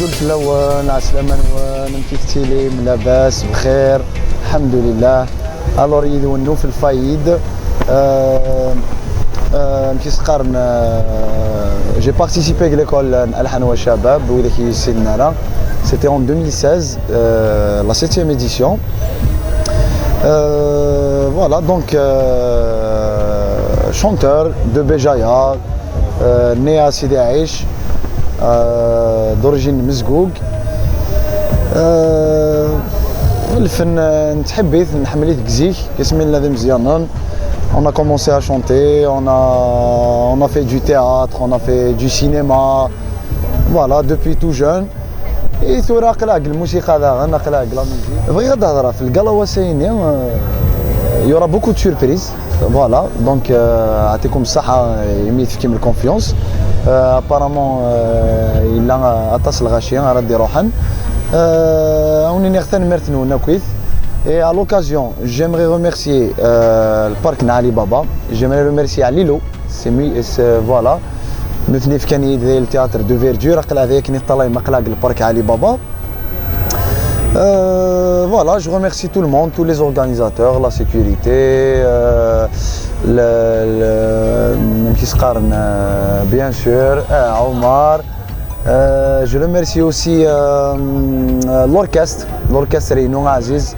بونجور تلون عسلامة نون كيفتيلي لاباس بخير الحمد لله. الور يدونو في الفايد كيس قارن جي بارتيسيبي avec l'école الحان والشباب وذا كي سننا c'était en 2016 la 7e édition. Voilà donc chanteur de Béjaïa né à Sidi Aïch d'origine مزقوق. الفن نتحبيت نحمليت كزيك كيسمين لازم مزيانن. On a commencé à chanter, on a fait du théâtre, on a fait du cinéma, voilà, depuis tout jeune. Et ثورة قلاق الموسيقى هذا أنا قلاق لا ميوزيك. بغي غدا هضرة في القلا وسايني il y aura beaucoup de surprises, voilà. Donc يعطيكم الصحة يميت في كيم الكونفيونس. apparemment il a اتصل غاشيا ردي روحن. هوني نغتن مرتنونا كويس. Et à l'occasion, j'aimerais remercier le parc Nali Baba. J'aimerais remercier Lilo. Voilà. Nous venons de le théâtre de verdure. Le parc Ali Baba. Voilà, je remercie tout le monde, tous les organisateurs, la sécurité, bien sûr, Omar. Je remercie aussi l'orchestre Réunion Aziz.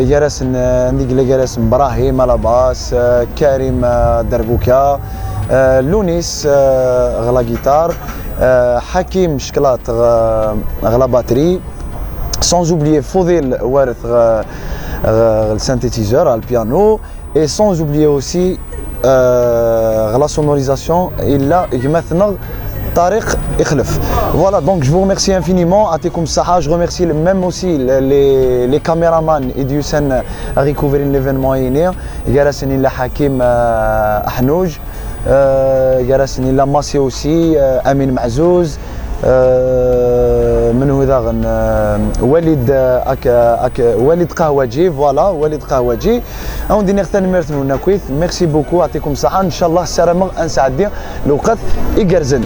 جالس نقول جالس إبراهيم لاباس كريم دربوكا لونيس غلا جيتار حكيم شكلات غلا باتري sans oublier فضيل وارث السينثيزور على البيانو et sans oublier aussi غلا sonorisation إلا يمثلنا طارق يخلف. Voilà, donc je vous remercie infiniment. Atikum Saha, je remercie même aussi les caméramans et du Sen à recouvrir l'événement hier. Garasini la Hakim Ahnouj, Garasini la Massi aussi, Amin Mazouz, من هو ذا وليد قهوجي. فوالا وليد قهوجي اون دي نختن مرتنونا كويس. ميرسي بوكو. يعطيكم الصحة ان شاء الله السلامة انسعدي لوقت يقرزن.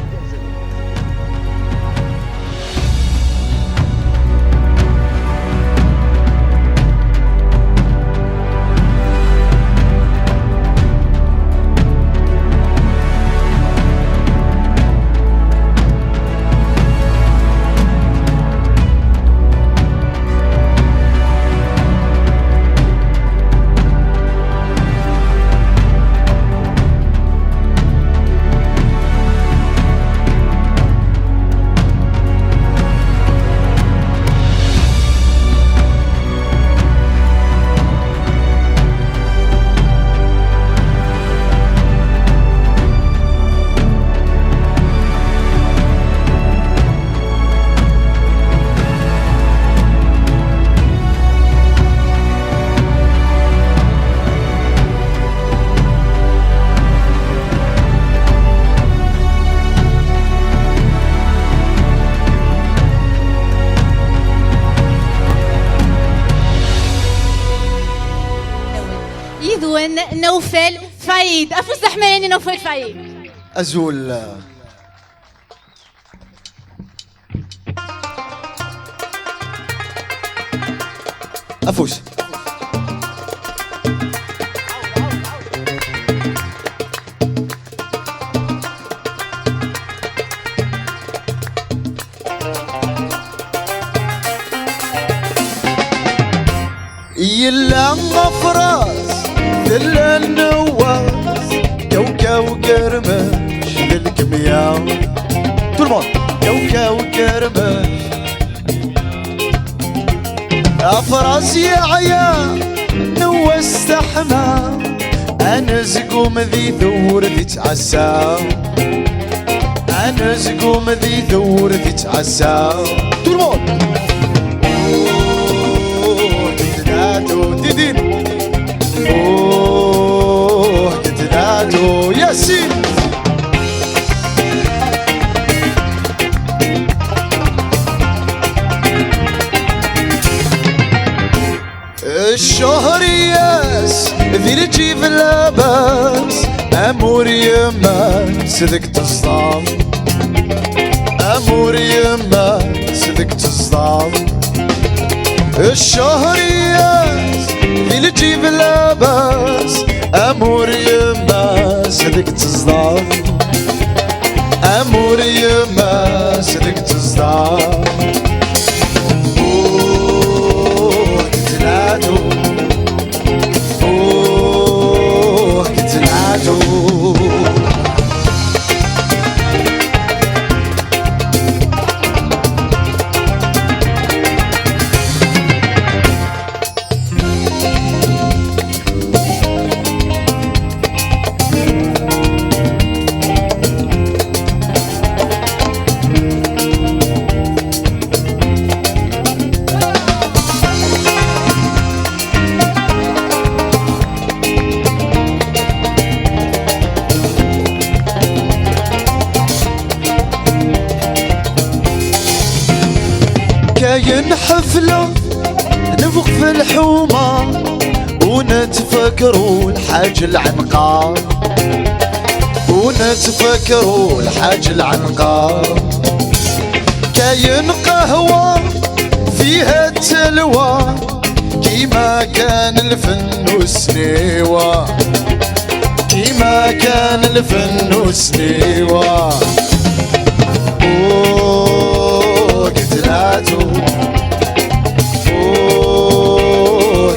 نوفل فايد أفوز أحمريني نوفل فايد أزول أفوز يلا مفراس دل النواس كوكا وقرمش للكمية ترمون كوكا وقرمش أفراس يا عيا نواس تحمى أنا زقوم ذي ثور ذي تعسى أنا زقوم ذي ثور ذي تعسى ترمون تدين تتنادوا ياسين الشهر ياس ذي الجيب لاباس أمور يمان صدق تصدام امور يما صدق تصدع الشهريات في الجيب لاباس امور يما صدق تصدع امور يما صدق تصدع قتلاتو قتلاتو كاين حفلة نفوق في الحومة ونتفكروا الحاج العنقا ونتفكروا الحاج العنقا كاين قهوة فيها التلوى كيما كان الفن والسنيوة كيما كان الفن والسنيوة قتلاتو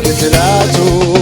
قتلاتو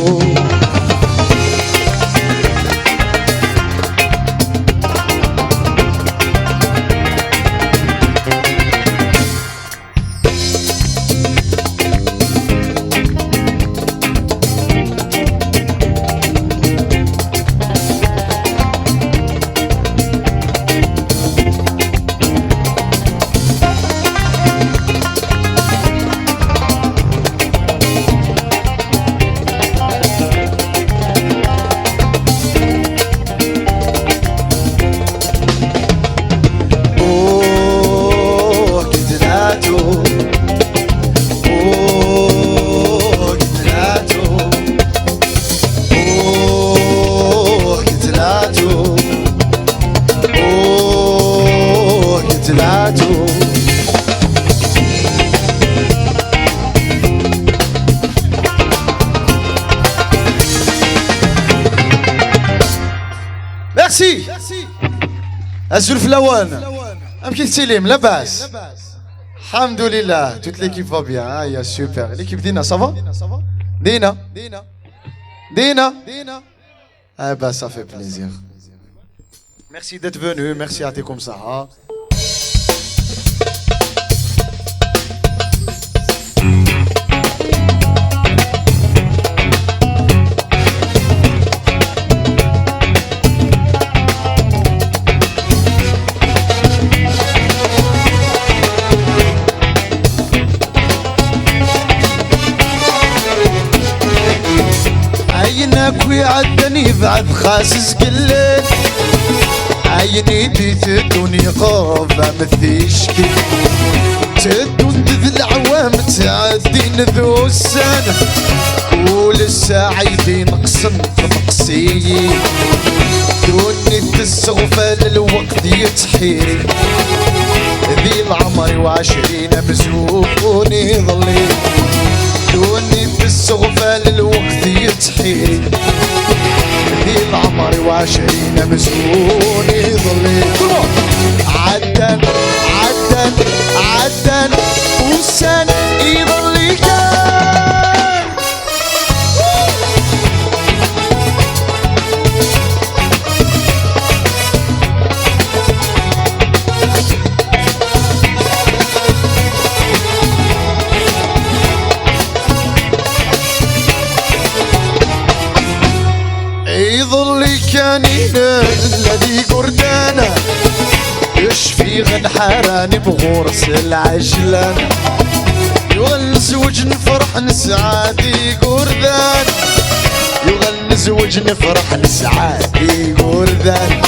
ميرسي الزلف الاوان امشي السليم لاباس الحمد لله توت ليكيب فا بيان هيا سوبر ليكيب دينا صافا دينا دينا ah bah ça fait plaisir merci d'être venu merci à tes comme ça عينك ويعدني بعد خاسس قلت عيني دي تدوني قربة مثيشكي تدون ذي العوام تعدين ذو السنة كل السعيدين قسم تقسي دوني تسغفة للوقت يتحيري ذي العمر وعشرين مزوني ظلي دوني بالسغفة للوقت يتحيري ذي العمر وعشرين مسكوني ظلي عدن عدن عدن وسن يظلي كان يظلي كانين الذي قردانا يشفي غنحراني بغرس العجلان يغنزوج نفرح نسعادي قردان يغنزوج نفرح نسعادي قردان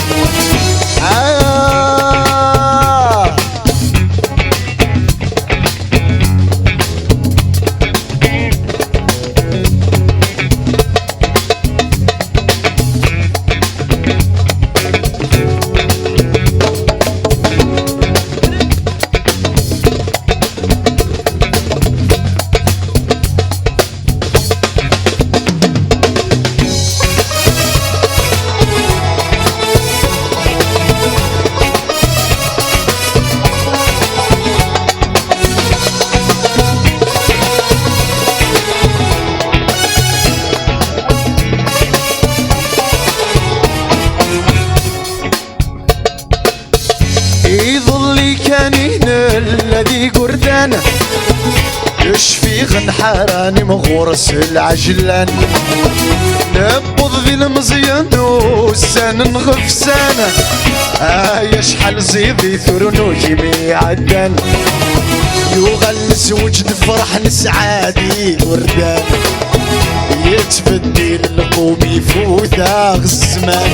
كانين الذي قردان يشفي غنحراني مغورس العجلان نبض ذي المزيان والسان نغفسان يا شحال زيدي ثرنو جيمي عدان يغلس وجد فرح نسعادي وردان يتبدل القوم يفوت الزمان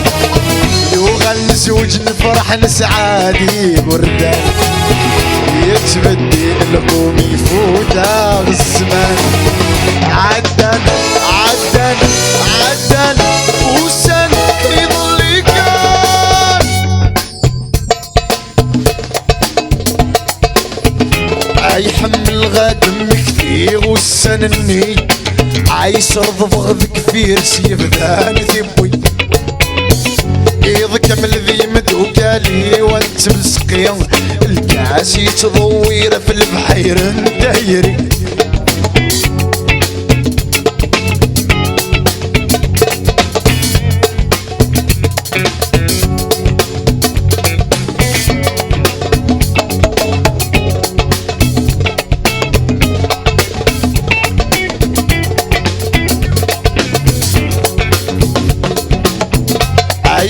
يغلس وجد فرح نسعادي وردان يتبدل القوم يفوت الزمان عدن عدن عدن وسن يضل كان يحمل غادم كثير والسنني عايسر ضفغ كفير سيف ذاني ثبوي إذ كمل ذي مدوكالي وانت مسقي الكاس يتضوير في البحير ندايري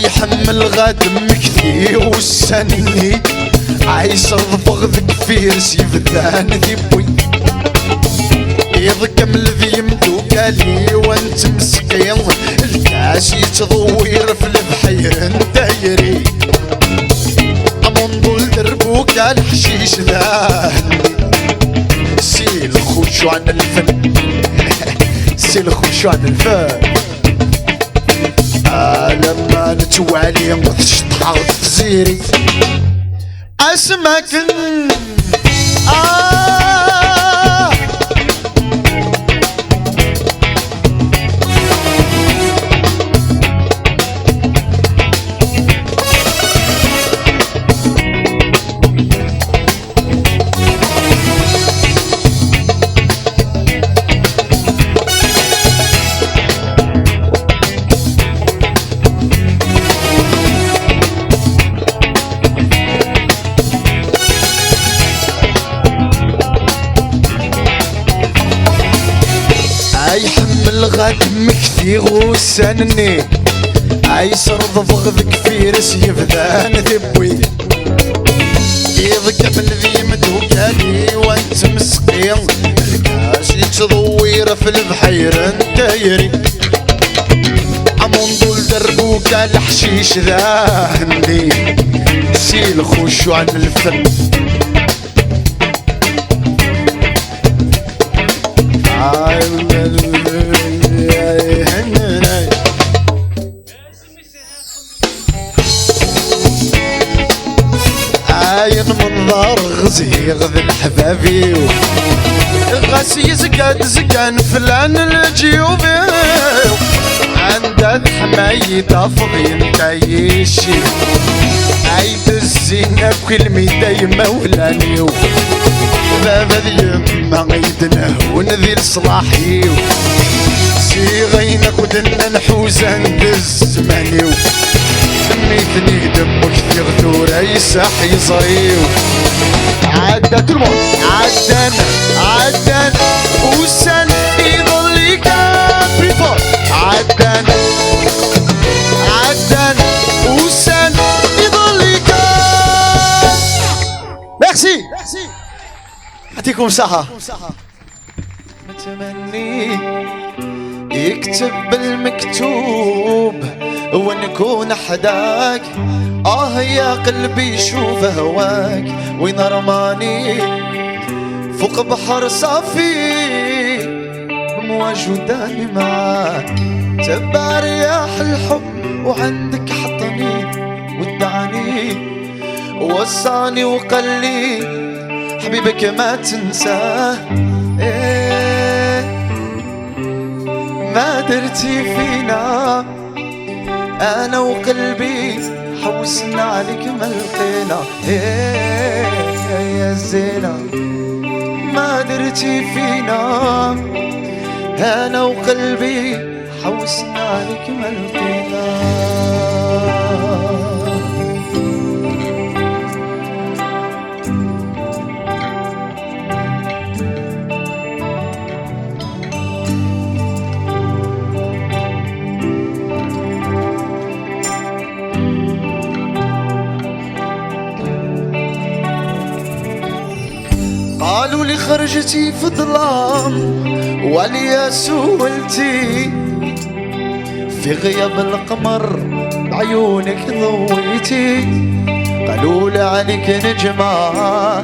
يحمل غادم كثير والسني عايش ضفغ كفير سيف ذان ذبوي إذ كمل ذي مدوكالي وانت مسقين الكاس يتضوير في البحير ندايري منظل دربوك الحشيش ذهني سيل خوشو عن الفن سيل خوشو عن الفن لما نتوالي نغطش تحاوط تزيري اسمك يحمل غادم كثير وسنني عايسر ضفغ كفير سيف ذان ذبوي إذ كمل ذي مدوكالي وانت مسقي الكاس يتضوير في البحير ندايري منظول دربوك الحشيش ذهني سيل خوشو عن الفن عاين منظر غزيغ ذي الحبابي غاسي زقاد زقان فلان الجيوبي عند حماية فضي نتايشي عيد الزينة بكل ميداي مولاني بابا ذي يما غيدنا ونذي لصلاحي سيغينك ودنا نحوزان بالزماني ميتني دمك في غدورة يساح يصريو عدى كل موت عدن عدن وسن يضل كابريفور عدن عدن وسن يضل كاب ميرسي يعطيكم الصحة متمني يكتب المكتوب ونكون حداك يا قلبي شوف هواك وين رماني فوق بحر صافي بمواج وداني معاك تبع رياح الحب وعندك حطني ودعني ووصاني وقلي حبيبك ما تنساه ما درتي فينا انا وقلبي حوسنا عليك ما لقينا يا زينة ما درتي فينا انا وقلبي حوسنا عليك ما لقينا خرجتي في ظلام وعليا سولتي في غياب القمر بعيونك ضويتي قالوا لي عليك نجمة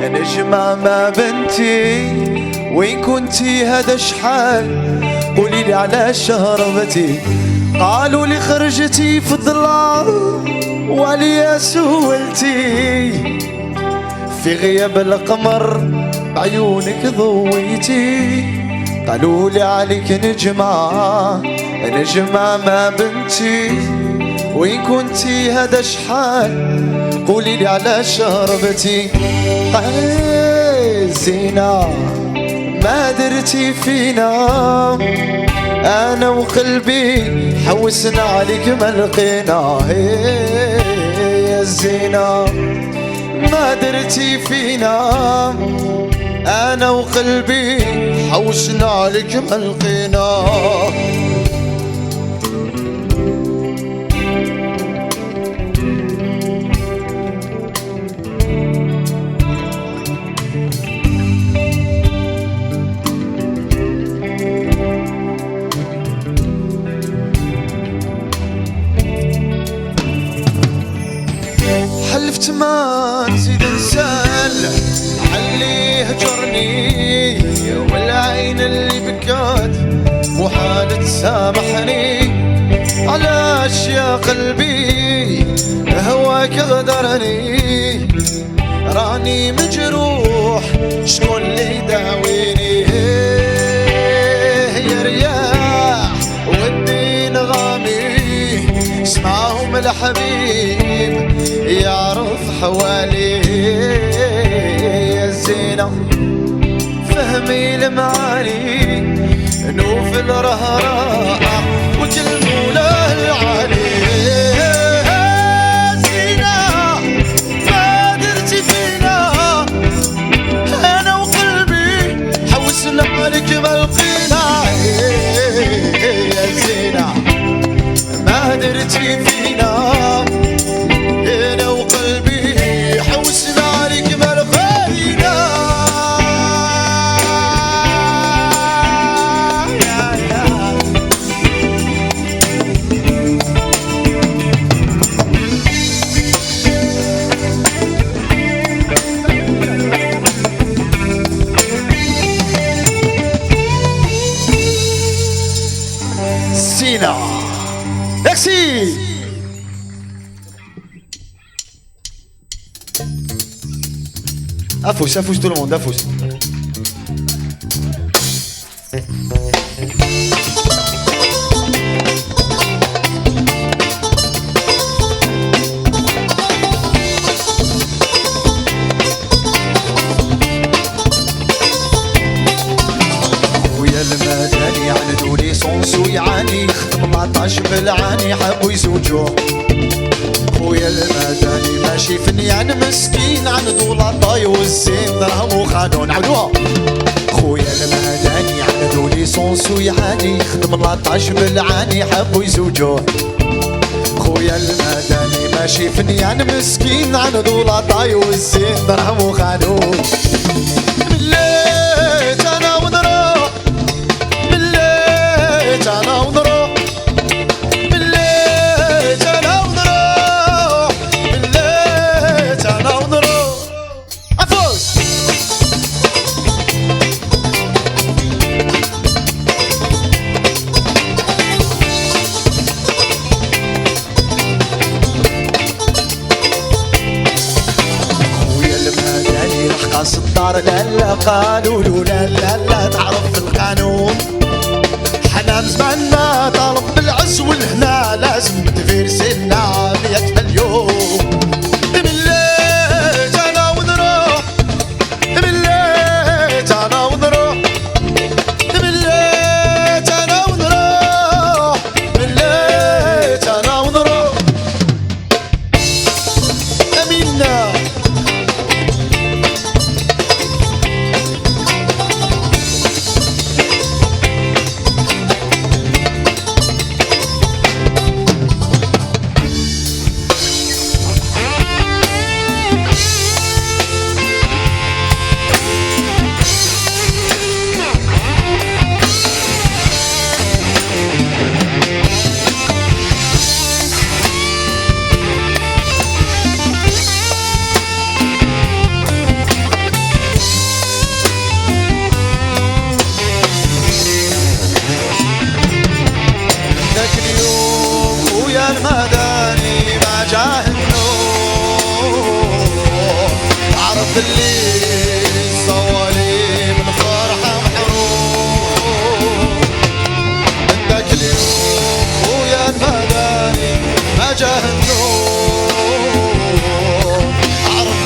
نجمة ما بنتي وين كنتي هذا شحال قولي لي علاش هربتي قالوا لي خرجتي في الظلام وعليا سولتي في غياب القمر بعيونك ضويتي قالوا لي عليك نجمة نجمة ما بنتي وين كنتي هذا شحال قولي لي علاش هربتي زينة ما درتي فينا انا وقلبي حوسنا عليك ما لقينا يا زينة ما درتي فينا انا وقلبي حوسنا عليك ما لقينا حلفت ما نزيد نسال علي هجرني والعين اللي بكات محال تسامحني علاش يا قلبي هواك غدرني راني مجروح شكون اللي يداويني يا رياح والدين غامي اسمعهم الحبيب يعرف حوالي يا الزينة فهمي المعاني نوف الرهراء وكل مولاه العالي زينة ما درتي فينا انا وقلبي حوسنا عليك ما لقينا يا زينة ما درتي فينا انا وقلبي حوسنا عليك ما لقينا Sina. Merci. Afousse tout le monde, afousse. خويا المدني عندو ليسونس ويعاني خدم 14 بالعاني حبوا يزوجوه خويا المدني ماشي فنيان مسكين عنده لاطاي والزين درهم وخانو نعاودوها خويا المدني عنده ليسونس ويعاني خدم 14 بالعاني حبوا يزوجوه خويا المدني ماشي فنيان مسكين عنده لاطاي والزين درهم وخانو مليت انا ونروح مليت انا ونروح مليت انا ونروح مليت انا ونروح افوز خويا المدني رحقاص الدار لا لا قالوا له لا لا لا تعرف القانون حنا زماننا طالب بالعز والهنا لازم تفيرسي لنا 100 مليون مليت انا ونروح مليت انا ونروح مليت انا ونروح مليت انا ونروح امينا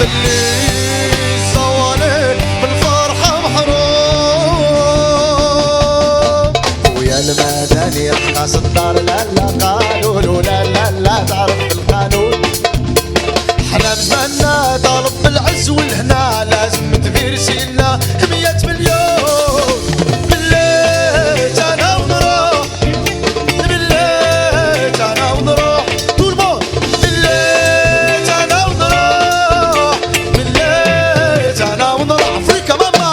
اللي صوالي بالفرحة محروم. ويا المدني رحنا صدار لا لا قالوا لا لا لا تعرف القانون. احنا بزماننا طالب بالعز والهنا لازم تفيرسي لنا 100 مليون. بليت انا ونروح بليت انا ونروح طول الموند. بليت انا ونروح بليت انا ونروح افريقيا ماما.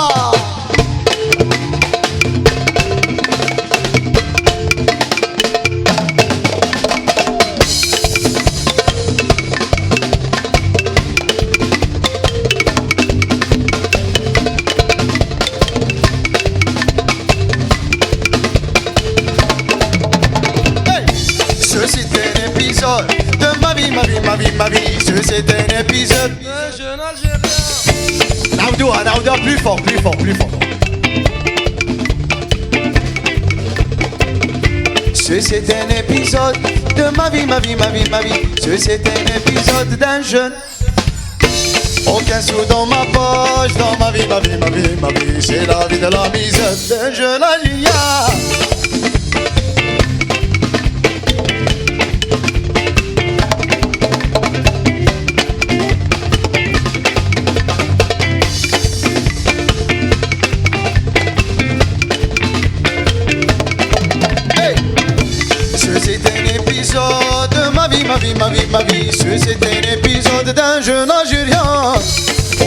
C'est un épisode de ma vie, ma vie, ma vie, ma vie. C'est un épisode d'un jeune Algérien. نعاودوها plus fort, plus fort, plus fort. C'est un épisode de ma vie, ma vie, ma vie, ma vie. C'est un épisode d'un jeune. Aucun sou dans ma poche, dans ma vie, ma vie, ma vie, ma vie. C'est la vie de la misère d'un jeune Algérien. C'est un épisode de ma vie, ma vie, ma vie, ma vie. C'est un épisode d'un jeune Algérien.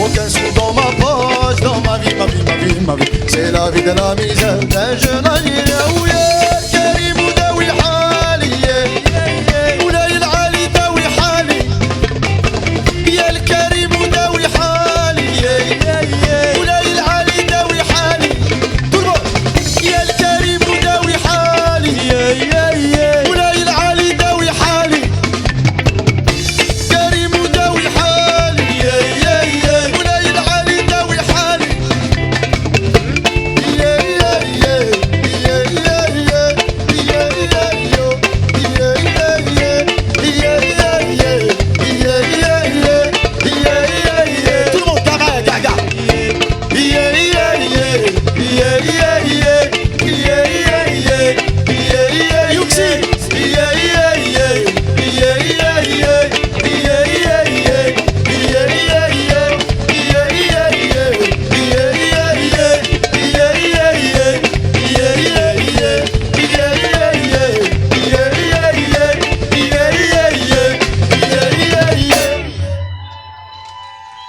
Aucun sou dans ma poche, dans ma vie, ma vie, ma vie, ma vie. C'est la vie de la misère d'un jeune Algérien. Ouya Karim وداوي حالي ولاي العالي داوي حالي. يا الكريم وداوي حالي ولاي العالي داوي حالي. يا الكريم وداوي حالي ولاي العالي داوي حالي. كريم وداوي حالي ولاي العالي داوي حالي.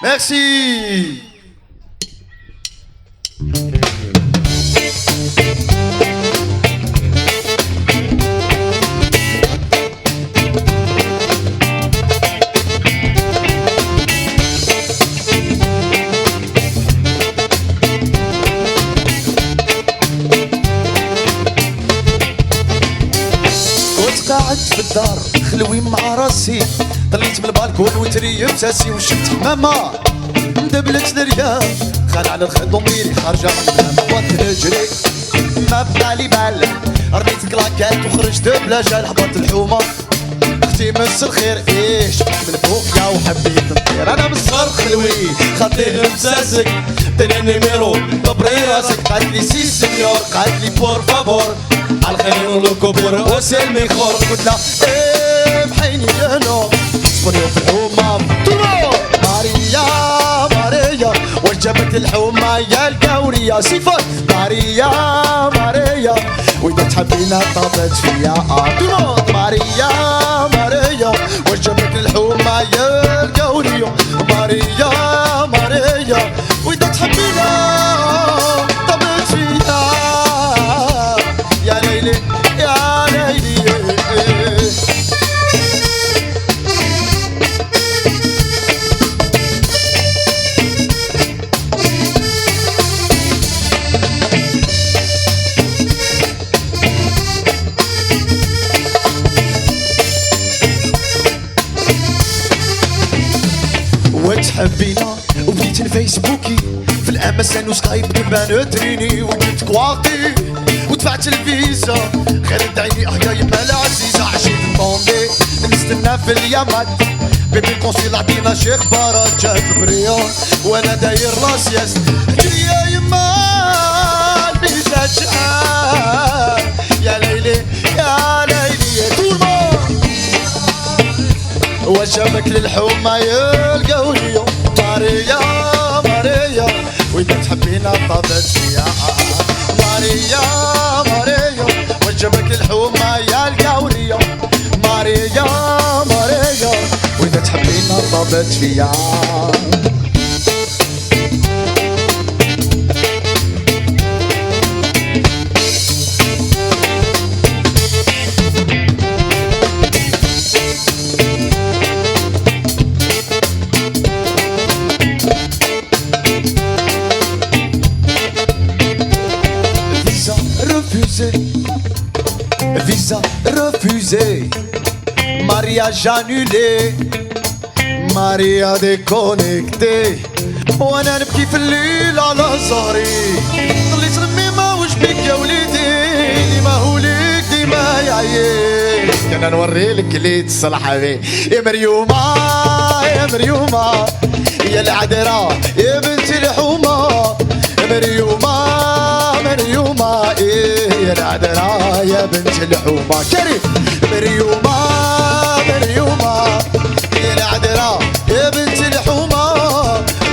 Merci. قاعد في الدار خلوي مع راسي. طليت من البالكون وتري بساسي وشفت حمامة مدبلت للرياض. خال على الخيط وميري خارجة منها مهبط نجري ما بقالي بال. رميت كلاكات وخرجت بلا جال. هبط الحومة اختي مس الخير ايش من فوق يا وحبيت نطير. انا بالصغر خلوي خطير بساسك تاني نيميرو دبري راسك. قالت لي سي سينيور قالت لي بور فابور عالخير ولوكو بور وسلمي خور. قلت لها ايه بحيني انا صبريو في الحومة ماريا ماريا واش جابت الحومة يا الكورية. صفات ماريا ماريا وإذا تحبينا طابت فيا ماريا ماريا واش جابت الحومة يا الكورية. ماريا ماريا وإذا تحبينا طابت فيا يا ليلي يا ليلي. وتحبينا وبديت الفيسبوكي في الامازون وسكايب كما نتريني وجبت كواطي ودفعت الفيزا غير ادعيني يا يما العزيزة عشيت نطوندي نستنى في اليمن بيبي القنصل عطينا شي اخبارات جات البريون وانا داير راسياس يا يما الفيزا جات يا ليلي يا ليلي يا تورمون وجبك للحومة يلقوني ماريا ماريا وإذا تحبينا طابت فيها ماريا ماريا وجبك للحومة يلقوني ماريا ماريا وإذا تحبينا طابت فيها Visa refusé, mariage annulé, Maria déconnecté وانا نبكي في الليل على زهري ضليت رميمة وش بيك يا وليدي ما هو ليك ديما يعيش كان نوري لك اللي تصلح بيه يا مريومة يا مريومة يا العذراء يا بنت الحومة يا مريومة مريومة إيه يا العذراء يا بنت الحومة كريم مريومة مريومة يا العذراء يا بنت الحومة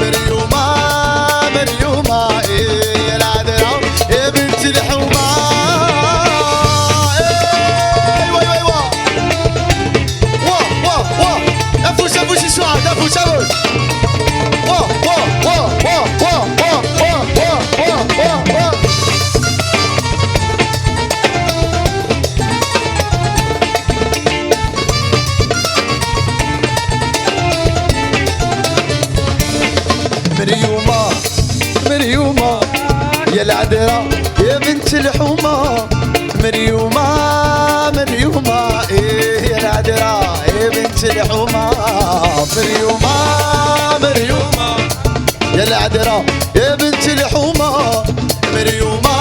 مريومة مريومة إيه يا العذراء يا بنت الحومة إيه وي وي وا وا وا وا أفوس أفوس سعاد أفوس أفوس وا وا وا وا وا وا وا وا وا مريومة مريومة يا العذراء يا بنت الحومة مريومة مريومة إيه يا العذراء يا بنت الحومة مريومة مريومة يا العذراء يا بنت الحومة مريومة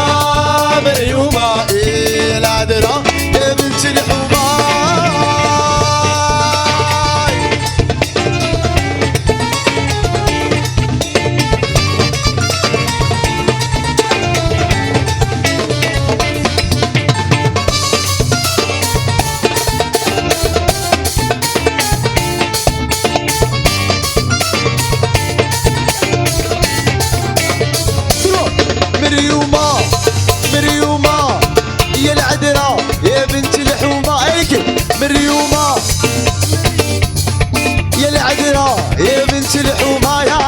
مريومة إيه يا العذراء يا بنت الحومة مريومة مريومة يا العذراء يا بنت الحومة هيك مريومة يا العذراء يا بنت الحومة يا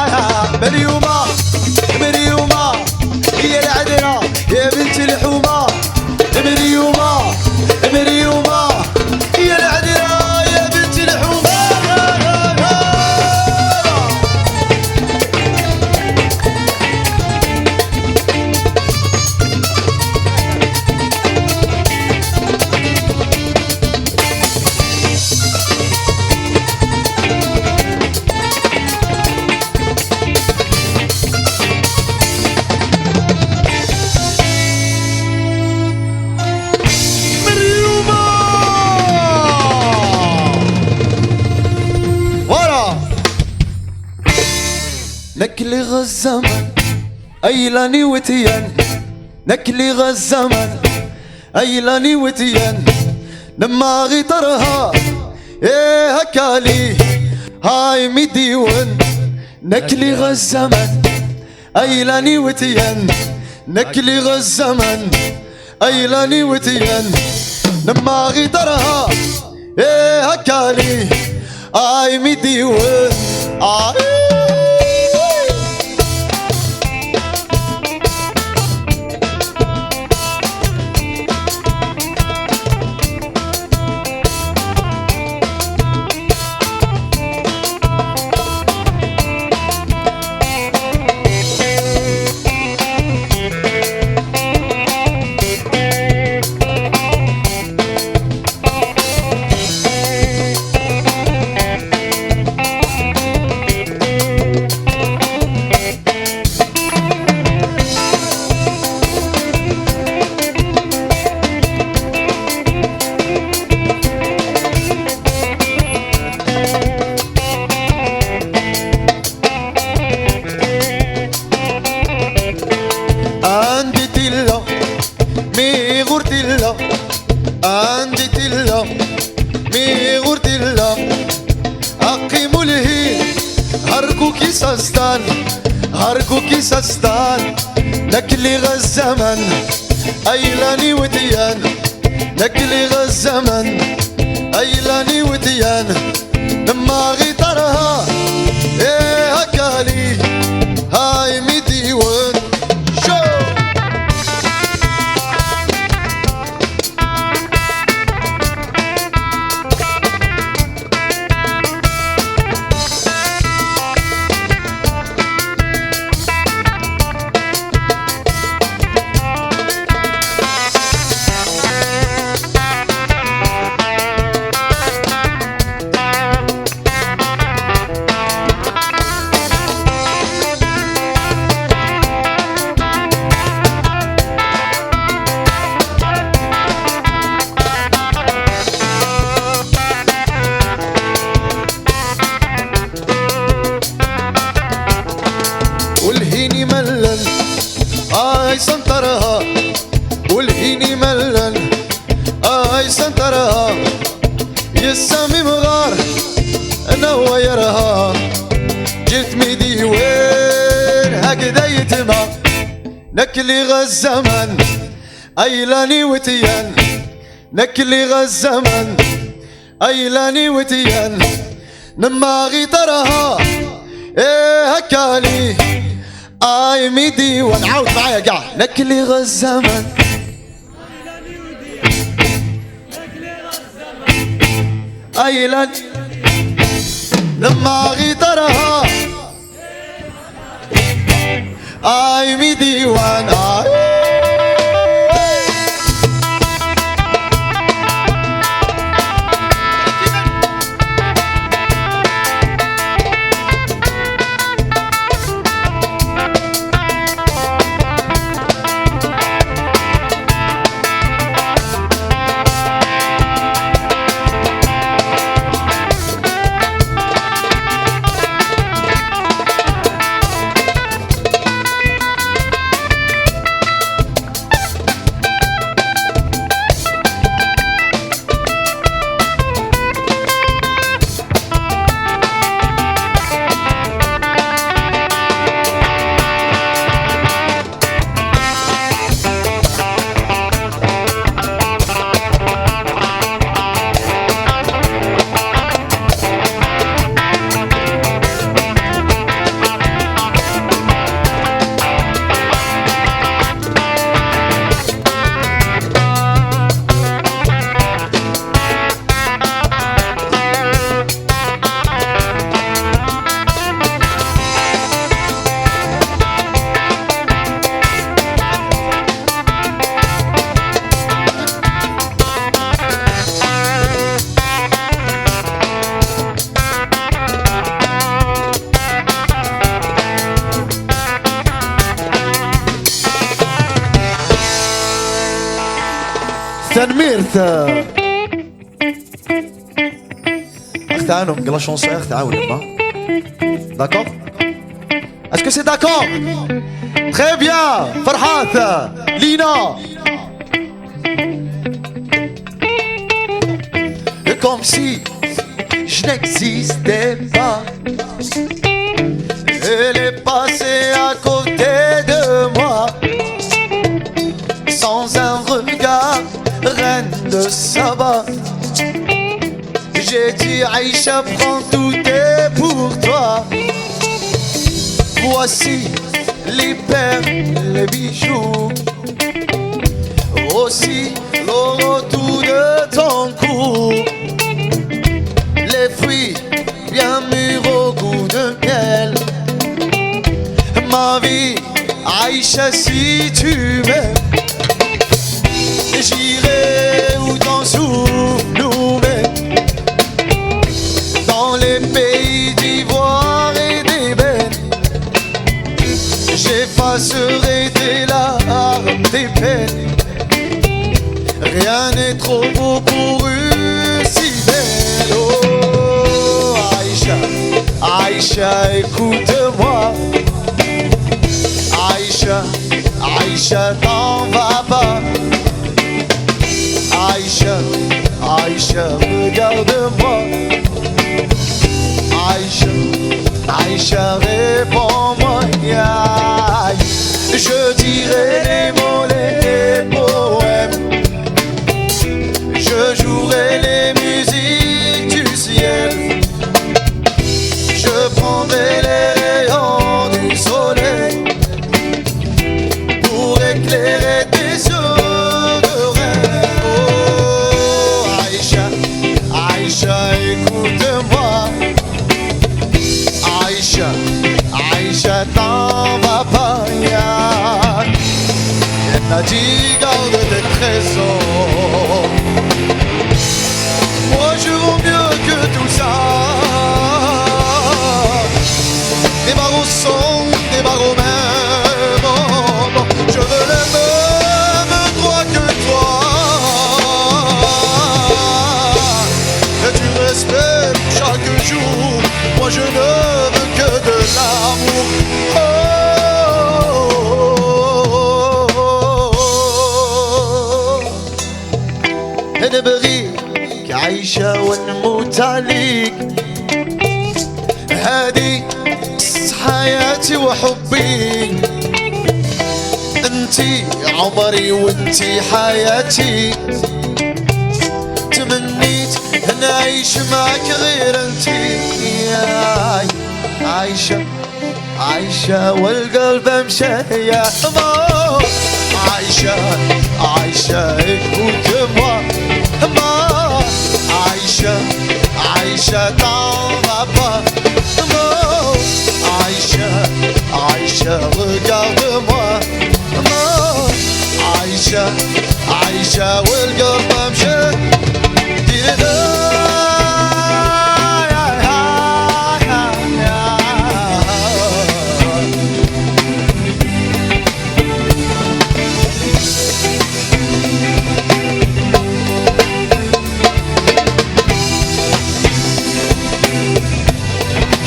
مريومة مريومة يا العذراء يا بنت الحومة مريومة مريومة يا العذراء يا بنت الحومة نكلي غزمن أيلاني وتين نكلي غزمن أيلاني وتين لما غيطرها إيه هكالي هاي مديون نكلي غزمن أيلاني وتين نكلي غزمن أيلاني وتين لما غيطرها إيه هكالي هاي مديون هركوكي سستان هركوكي سستان لك اللي غزمن أيلاني وديان لك اللي غزمن أيلاني وديان لما غيطرها إيه هكالي هاي ميديون شو والهيني ملل آي سنترها والهيني ملل آي سنترها يسامي مغار أنا ويرها جيت ميدي وين هكذا يتما نكلي غزمن أيلاني وتيان نكلي غزمن أيلاني وتيان نما غيطرها إيه هكالي آي ميدي ونعاود معايا قاع لك اللي غزمن أيلان لما غيطرها آي ميدي وان آي تنميرت اختانهم قال لا شونسير تعاون ما داكور اسكو سي داكور تري بيان فرحات لينا comme si je n'existais pas. Elle est passée à côté de moi, sans un regard, reine de Saba. J'ai dit Aïcha, prends tout est pour toi. Voici les perles, les bijoux, aussi l'or tout de ton cou. Les fruits bien mûrs au goût de miel. Ma vie, Aïcha, si tu m'aimes, j'irai où ton souffle nous mène, dans les pays d'ivoire et d'ébène. J'effacerai tes larmes, tes peines. Rien n'est trop beau pour une si belle. Oh Aïcha, Aïcha, écoute-moi. Aïcha, Aïcha, t'en vas pas. Aïcha, Aïcha, regarde-moi. Aïcha, Aïcha. Aïcha, réponds-moi, yeah. Je dirai les mots, les poèmes. Je jouerai les musiques du ciel. Je prendrai les rayons du soleil pour éclairer tes yeux de rêve. Oh Aïcha, Aïcha, écoute-moi. Aïcha, Aïcha, t'en vas pas, ya. Elle m'a dit garde tes trésors. Moi je vaux mieux que tout ça. Des barreaux sont des barreaux même. Oh, je veux les mêmes droits que toi. Et tu respectes chaque jour. Moi je ne veux que de l'amour. أنا بغيك عايشة ونموت عليك. هادي حياتي وحبي. انتي عمري وانتي حياتي. تمنيت نعيش معك غير انتي. عايشة عايشة والقلب مشيع. عايشة عايشة écoute-moi. Aïcha, Aïcha, t'en vas pas. Aïcha, Aïcha, regarde-moi. Aïcha, Aïcha, والقلب مشيع.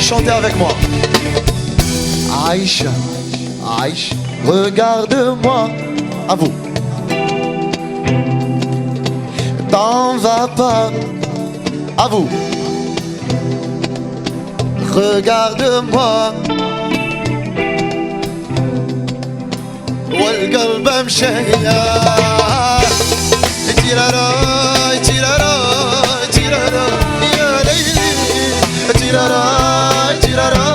Chantez avec moi. Aïcha, Aïcha, regarde-moi. À vous. T'en vas pas. À vous. Regarde-moi. والقلب مشيع. تيرارا تيرارا تيرارا يا ليلي. تيرارا تيرارا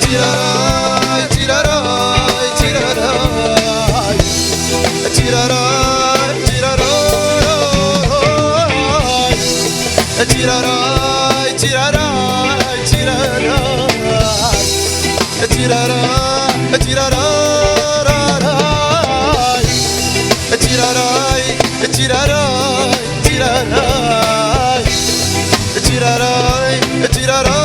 تيرارا تيرارا تيرارا تيرارا تيرارا تيرارا تيرارا تيرارا تيرارا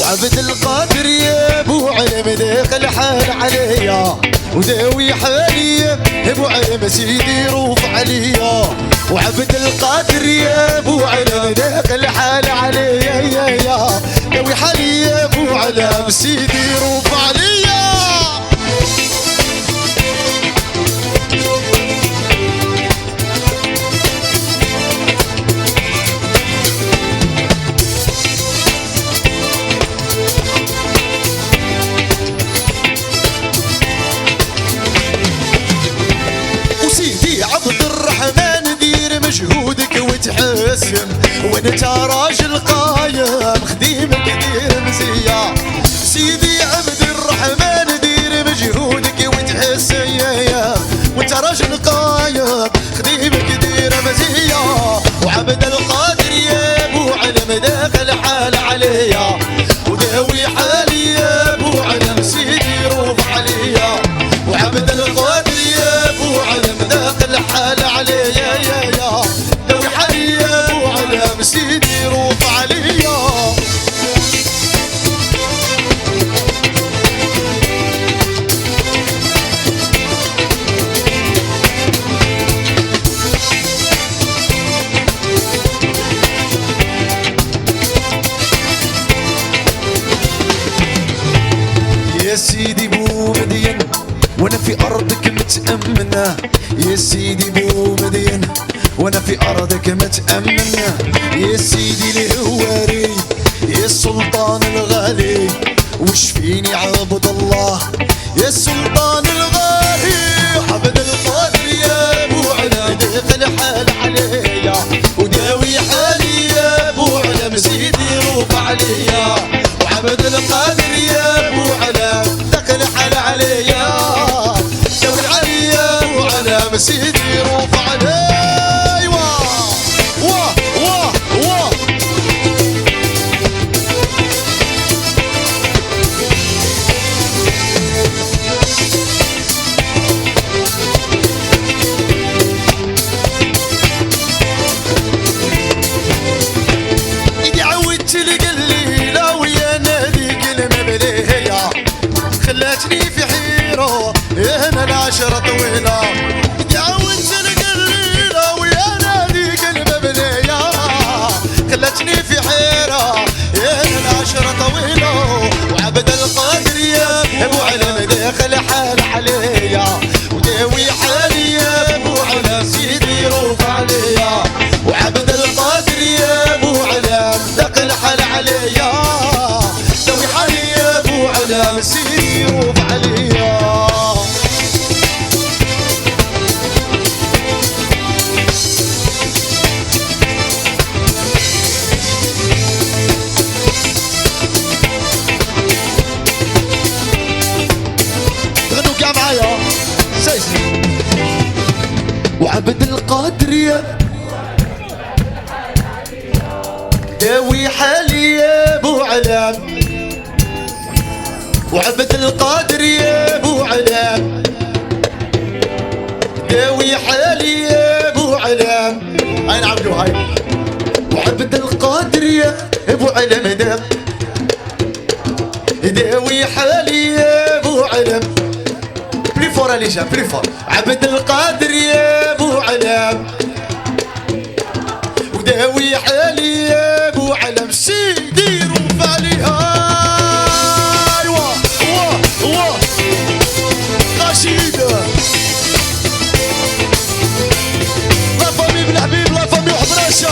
وعبد القادر يا ابو علم داخل حال عليا وداوي حالي يا ابو علم سيدي روف عليا وعبد القادر يا ابو علم داخل حال عليا يا داوي حالي يا ابو علم سيدي روف عليا مجهودك وتحسن وانت راجل قايم خديمك دير مزية سيدي عبد الرحمن دير مجهودك وتحسن يا وانت راجل قايم خديمك دير مزية وعبد القادر يا ابو علم داخل حال عليا وداوي حالي يا ابو علم سيدي روف عليا وعبد القادر يا ابو علم داخل حال عليا يا داوي حالي يا ابو علم سيدي روف عليا يا سيدي بو مدين وانا في ارضك متأمنة يا سيدي بو مدين وانا في ارضك متأمنة يا سيدي الهواري يا السلطان الغالي وش فيني عبد الله يا السلطان الغالي عبد القادر يا ابو علم داخل حال عليا وداوي حالي يا ابو علم سيدي روف عليا وعبد القادر يا ابو علم داخل حال عليا داوي حالي يا ابو علم سيدي روف عليا خلتني في حيرة هنا العشرة طويلة تعودت القليلة ويا ناديك المبنية خلتني في حيرة هنا العشرة طويلة وعبد القادر يا ابو علم داخل حال عليا وداوي حالي يا ابو علم سيدي روف عليا وعبد القادر يا ابو علم داخل حال عليا داوي حالي يا ابو علم سيدي روف عليا غنوا كاع معايا سيسي وعبد القادر يا داوي حالي يا ابو علم وعبد القادر يا ابو علم داوي حالي يا ابو علم اين عبدو هاي وعبد القادر يا ابو علم داوي حالي يا ابو علم بلي فور اليشا بلي فور عبد القادر يا ابو علم وداوي حالي يا ابو علم سيدي روف عليها رشيدة لا فامي بن حبيب لا فامي وحضراشة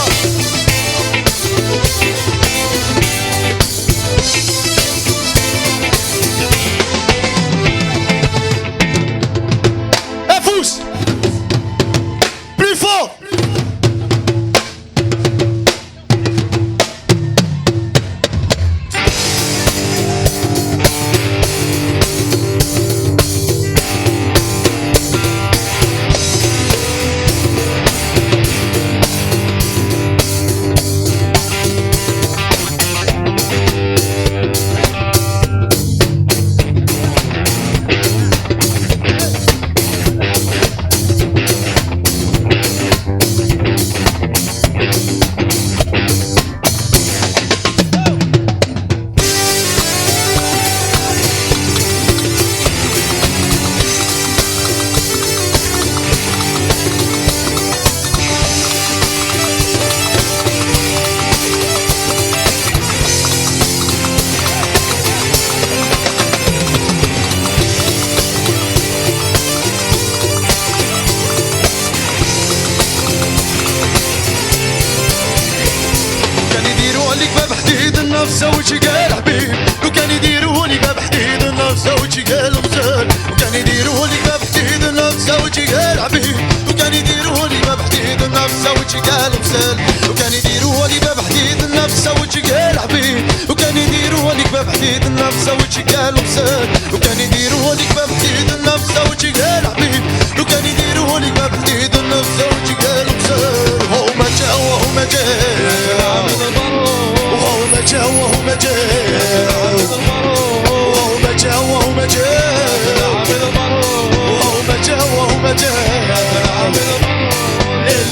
افوس بلي فور بتيد النفس وجهي قالوا بسال وكان يديروا لك ما بتيد النفس وجهي قال حبيب وكان يديروا لك ما بتيد النفس وجهي قالوا بسال وهو ما جا وهو ما جا وهو ما جا وهو ما جا وهو ما جا وهو ما جا وهو ما جا وهو ما جا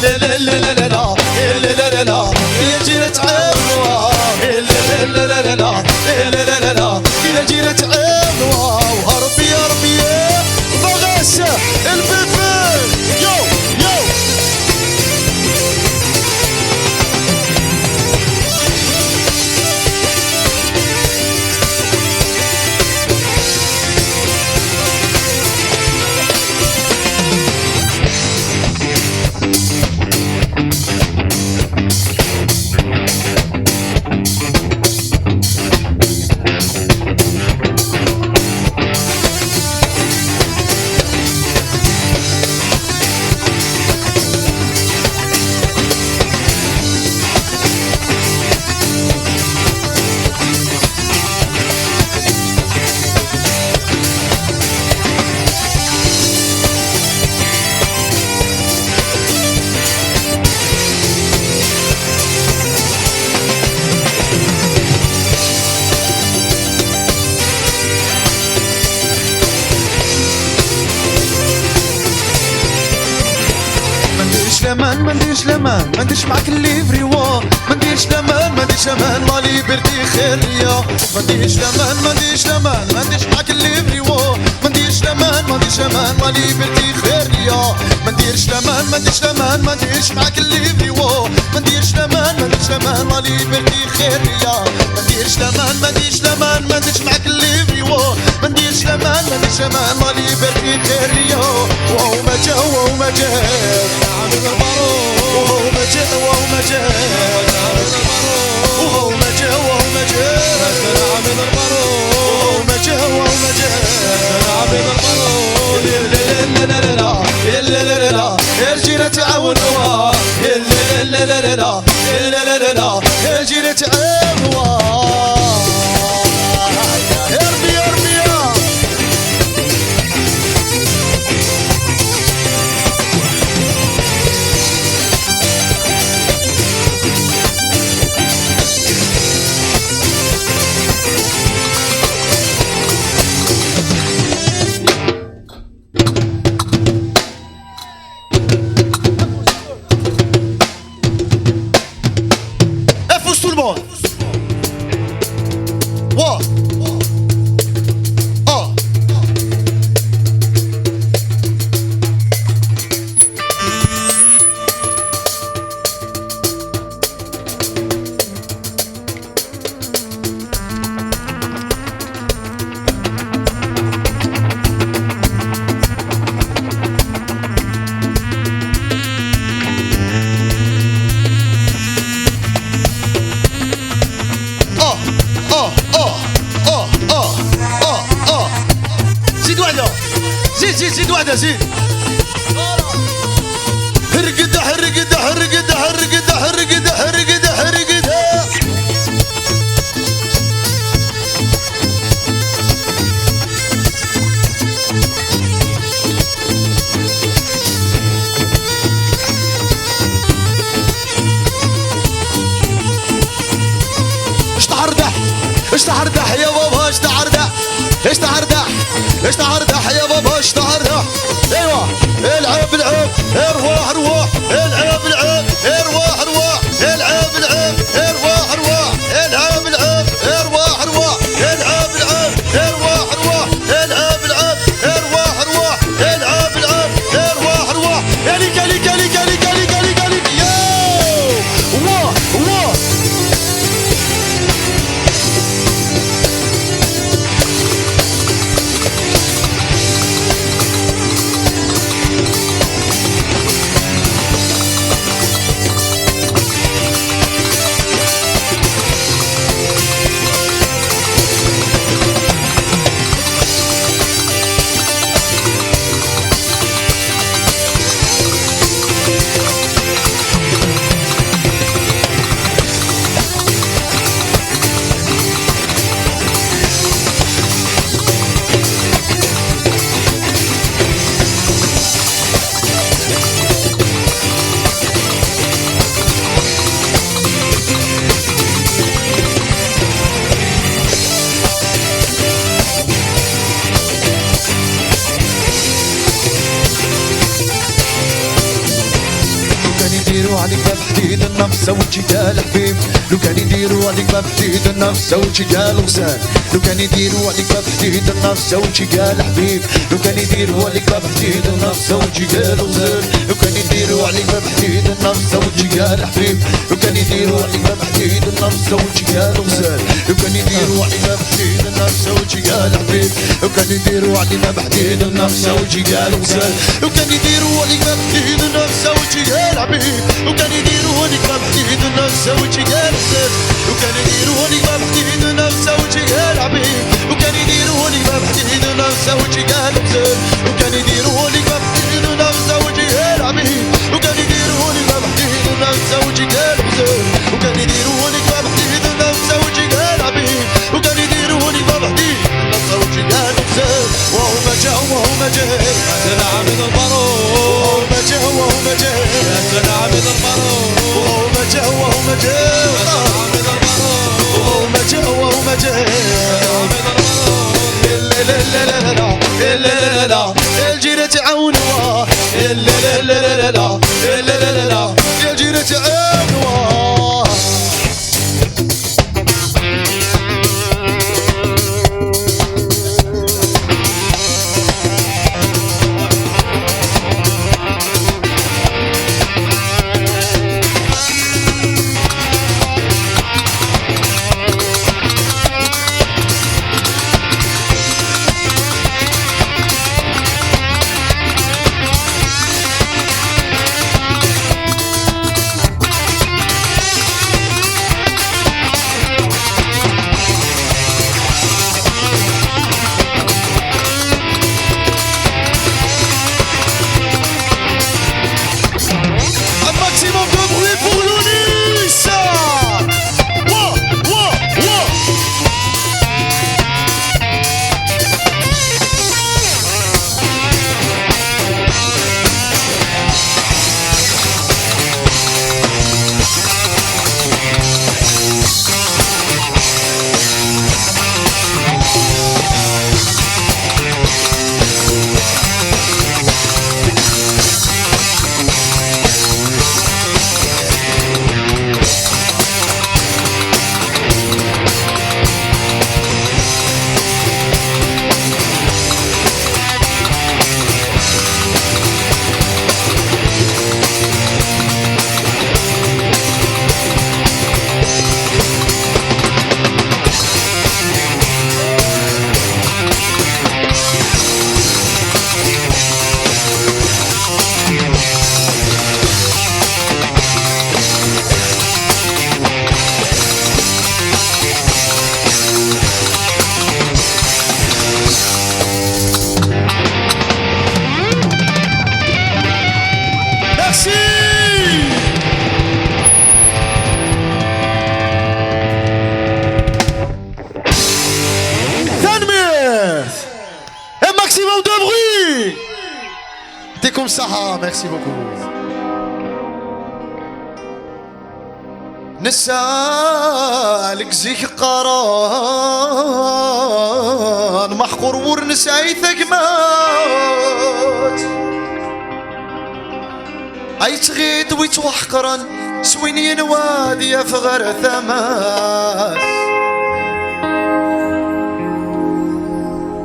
لا لا لا لا لا لا لا لا لا يا جيرة عمرها لا لا لا لا لا لا لا لا لا يا جيرة عمرها وهربي يا ربي بغاسة البيبي يو يو ما نديرش لمان ما نديرش معاك الليفري واه ما نديرش لمان ما نديرش امان لا ليبرتي خير يا ما نديرش لمان ما نديرش لمان ما نديرش معاك الليفري واه ما نديرش لمان ما نديرش امان لا ليبرتي خير يا ما نديرش لمان ما نديرش لمان ما نديرش معاك الليفري واه ما نديرش لمان ما نديرش امان لا ليبرتي خير يا ما نديرش لمان ما نديرش لمان ما نديرش معاك الليفري واه ما نديرش لمان ما نديرش امان لا ليبرتي خير يا وهو ما جا وهو ما جا وهو ما جا وهو ما جا وهو ما جا وهو ما جا وهو ما جا وهو ما جا لا لا لا لا لا لا لا الجيرة تعاونوا لا لا لا لا لا لا لا لا الجيرة تعاونوا ارمي ارمي زيد واحدة زيد هرقدة هرقدة هرقدة هرقدة هرقدة هرقدة هرقدة اشتهر دح يا بابا اشتهر دح اشتهر دح اشتهر دح يا بابا اشتهر دح ايوه العب العب ارواح ارواح العب العب ارواح ارواح العب العب ارواح ارواح العب العب ارواح ارواح العب العب ارواح ارواح العب العب ارواح ارواح العب العب ارواح ارواح يالي كالي كالي كالي كالي كالي كالي يو واه واه النفس وجي قال حبيب لو كان يديروا عليك باب جديد النفس وجي قال غزال لو كان يديروا عليك باب جديد النفس وجي قال حبيب لو كان يديروا عليك باب جديد النفس وجي قال غزال لو كان يديروا عليك باب جديد النفس وجي قال حبيب لو كان يديروا عليك باب جديد النفس وجي قال غزال لو كان يديروا عليك باب جديد النفس وجي قال حبيب لو كان يديروا عليك باب جديد النفس وجي قال غزال لو كان يديروا عليك باب جديد النفس وجي قال حبيب لو كان يديروا عليك باب جديد النفس وجي قال غزال لو كان يديروا عليك باب جديد النفس وجي قال حبيب لو كان يديروا عليك باب جديد النفس وجي قال غزال لو كان يديروا عليك باب جديد النفس وجي قال حبيب لو كان يديروا عليك باب جديد النفس وجي قال غزال لو كان يديروا عليك باب جديد النفس وجي قال حبيب لو كان يديروا عليك باب جديد النفس وجي قال غزال وهو ما جاء وهو ما جاء سنة عبد البارود وهو ما جاء وهو ما جاء سنة عبد البارود وهو ما جاء وهو ما جاء عبد البارود وهو ما جاء وهو ما جاء الجيرة تعاونوا الجيرة تعاونوا comme ça, merci beaucoup. نسالك زيك قران محقور ورنساي ثقمات اي تغيد ويتوحقرا سويني نوادي يا فغر ثمات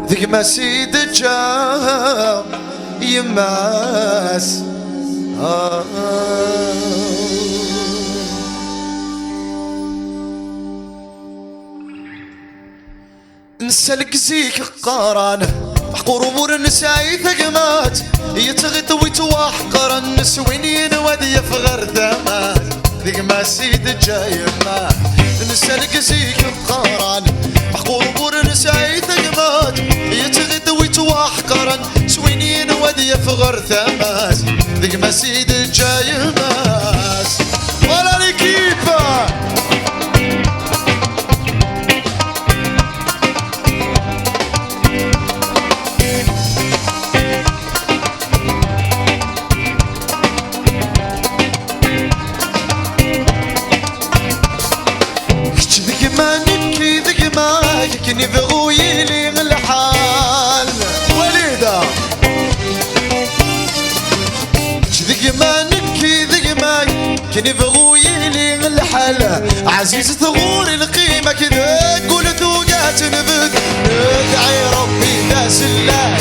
ذيك ما سيد الجام يماس نسالك زيك قران محقور امور نساي ثقمات يتغد ويتوحقر نسويني نوادي يفغر ثمات ذيك ما سيد جاي ما نسالك زيك قران محقور امور نساي ثقمات يتغد ويتوحقر سويني نوادي يفغر ثمات ذيك ما سيد جاي ماس ولا ليكيبا كني بغوي لي الحال وليدا ذيك ما نبكي ذيك ما كني بغوي لي الحل عزيز ثغوري القيمة كذا قلت وقعت نبت ندعي ربي داس الله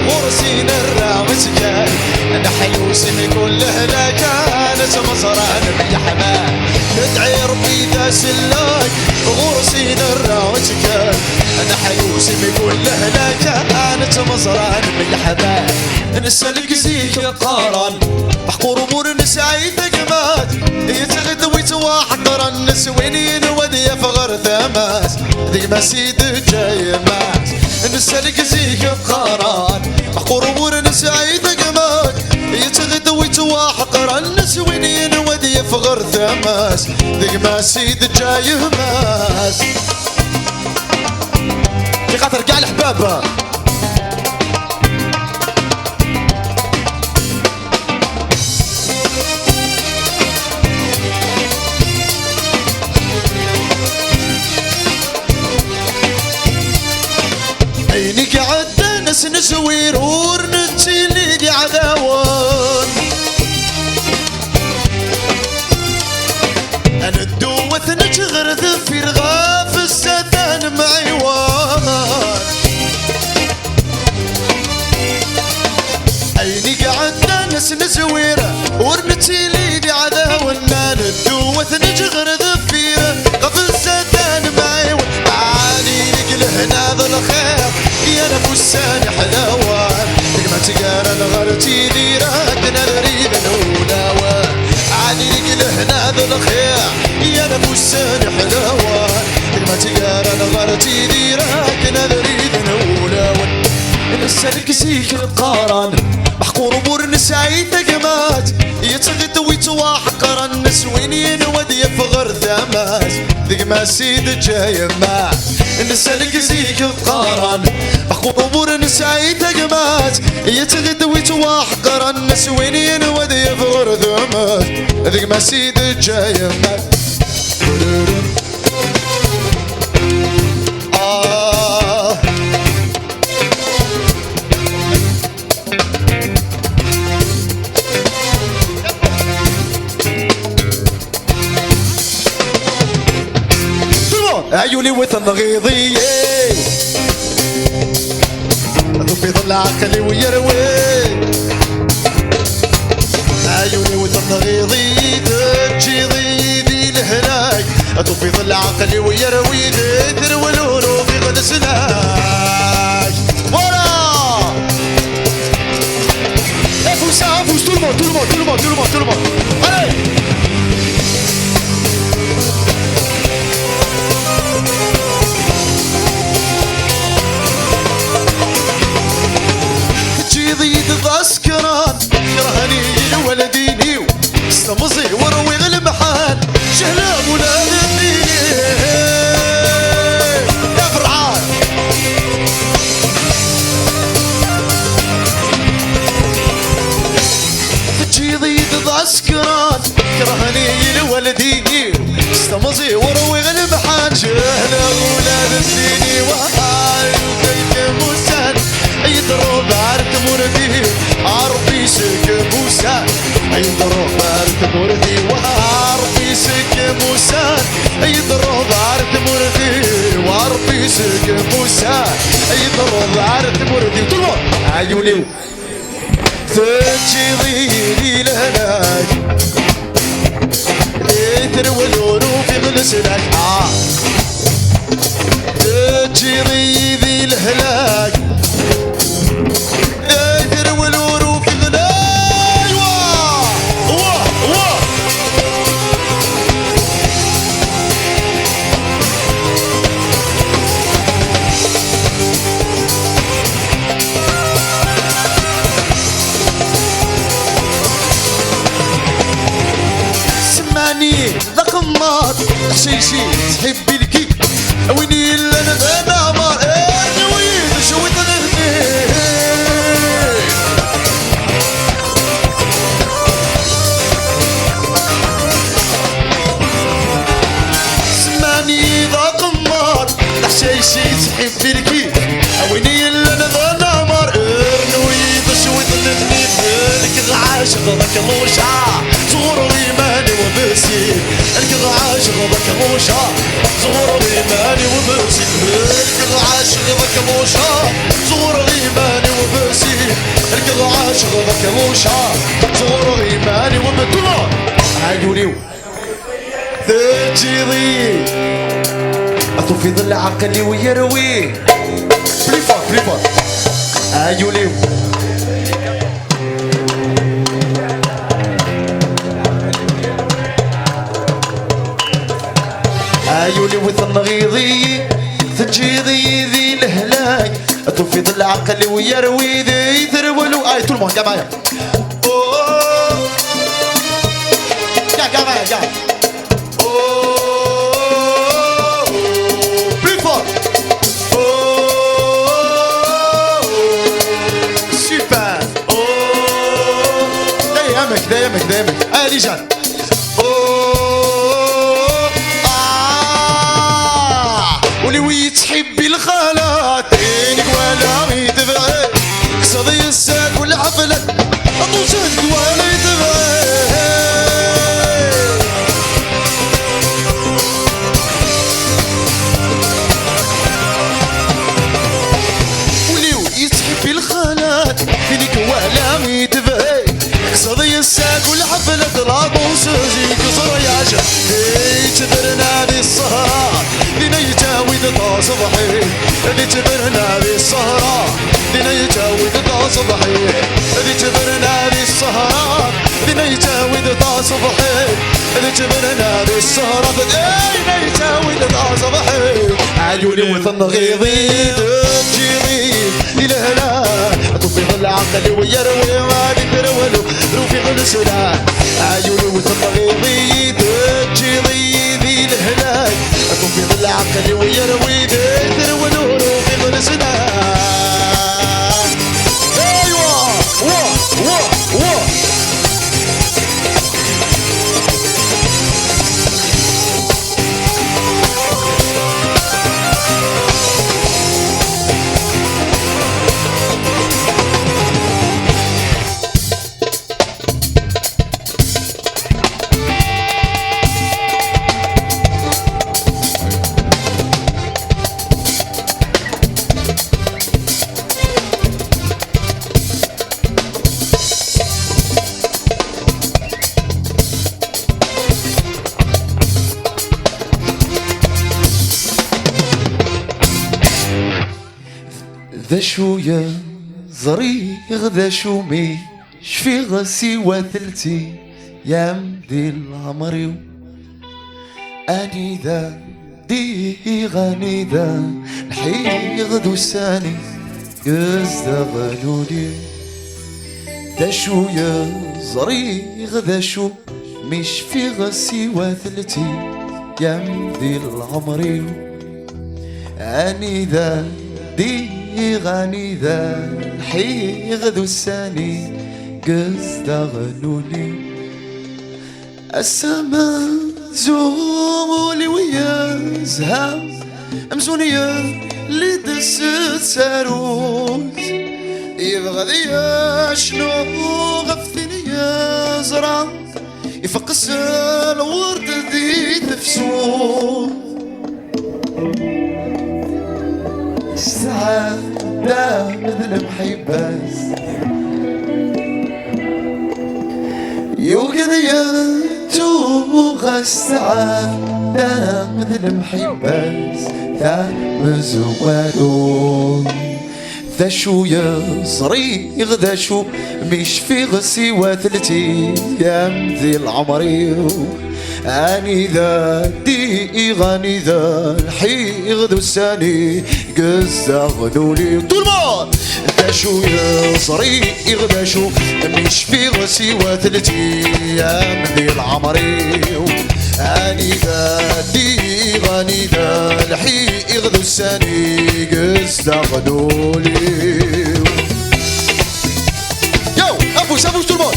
غرسي نرى مسكان انا حلو سمي كله لا كانت مزرعة يا حمام ندعي ربي داس الله غرسي نرى مسكان انا حلو سمي كله لا كانت مزرعة يا حمام نسألك زيك قارن محقور امور نسعيد قمات يتغد ويتواحقر النسوينين ودي فغر ثماس ذي ما سيد جاي ماس نسألك زيك قارن محقور امور نسعيد قمات يتغد ويتواحقر النسوينين ودي فغر ثماس ذي ما سيد جاي ماس في خاطر كاع الحباب عينيك عدى ناس نسوير ورنتي لي عداوان انا الدوث نجغر في رغاف السدان معيوان عينيك عدى ناس نسوير ورنتي لي عداوان انا الدوث نجغر في رغاف السدان معيوان عالي لهنا ذا الخير يا نفساني حلاوة ما تقارن غرتي ديرك نريد نولاوة عليك لهنا ذا الخير يا نفساني حلاوة ما تقارن غرتي ديرك نريد نولاوة نسألك زيك القارن محقور امور نسعيد قمات يتغد ويتواحقر النسوينين ودي فغر ثماس ذيك ما سيد جاي ماس نسألك زيك القارن محقور امور نسعيد قمات يتغد ويتواحقر النسوينين ودي فغر ثماس ذيك ما سيد جاي ماس عيوني وثن غيظي في ظل عقلي ويروي عيوني وثن غيظي تجي ضيدي الهلاك في ظل عقلي ويروي تروي الهروب في غد سلاك ورا فوز فوز tout le monde tout le monde tout le monde tout le monde tout le monde allez عسكران كرهني الولديني استمزي وروي المحال شهلام ولا ذني يا فرعان تجي ضيد عسكران كرهني الولديني استمزي وروي المحال شهلام ولا ذني وهاي موسان يضرب عرت مردي عربي سك موسى يضرب عرت مردي وعربي سك موسى يضرب عرت مردي وعربي سك موسى يضرب عرت مردي طلع عيوني تجي ضيلي لهناك تروي الورو في غلسلك تجي ضيلي الهلاك تروي الورو في غلاي واه سمعني ذا قماط شي تحبي الكي ويني اللي انا ذا نامر وين شويت سمعني ذا قماط شي تحبي الكي ويني اللي انا ذا نامر وين شويت لك العاشق ذاك الوشع صغر ويماني وبي وبسيم الكل عاشق بكموشة زغور غيماني وبسيم الكل عاشق بكموشة زغور غيماني وبسيم الكل عاشق بكموشة زغور غيماني وبسيم عيوني تجيضي أطو في ظل عقلي ويروي بليفا عيوني عيوني وثن غيظي تجيضي ذي الهلاك أطو في ظل عقلي ويروي ذي ثرولو آي طول المهم قاعد معايا قاعد معايا قاعد دايمك آلي جان ولوي تحبي الخالات عينك ولا يتبعي قصدي الساق والحفلة أطوشك ولا يتبعي ولوي تحبي الخالات عينك ولا يتبعي قصدي الساق والحفلة العروس زي قصر يا شا تبرنا بالسهرة لنا يجاوز طا صبحي اللي تبرنا بالسهرة لنا يجاوز طا صبحي اللي تبرنا بالسهرة لنا يجاوز طا صبحي اللي تبرنا بالسهرة لنا يجاوز طا صبحي عيوني وثن غيظي تجيني للهلا طفي ظل عقلي ويروي ما ترولو روفي غلسنا عيوني وثم غيظي تجيضي ذي الهلاك طفي ظل عقلي ويروي ترولو روفي غلسنا ايوه وا ذا شوية زريغ ذا شومي شفي غسي وثلتي يا مدي العمري أني ذا دي غني ذا الحيغ دوساني قزد غلولي ذا شوية زريغ ذا شو مش في غسي وثلتي يا مدي العمري أني ذا دي غني ذا الحيغ دوساني قزد غلولي السما زولي ويا زهام أمزونية اللي دست ساروت يبغى ذي شنو غفثني يا زرع يفقس الورد ذي تفسوت السعادة مثل محباس يوقظ يا توغ السعادة مثل محباس ذا مزوالون ذا شو يا صريغ ذا شو مش في غسي وثلتي يا مذي العمري أني ذا دي غني ذا الحيغ دوساني قزا غنولي طول ما ذا شو يا صريغ ذا شو مش في غسي وثلتي يا مذي العمري أني ذا دي غني ذا الحيغ دوساني قزا غنولي يو أبوس طول ما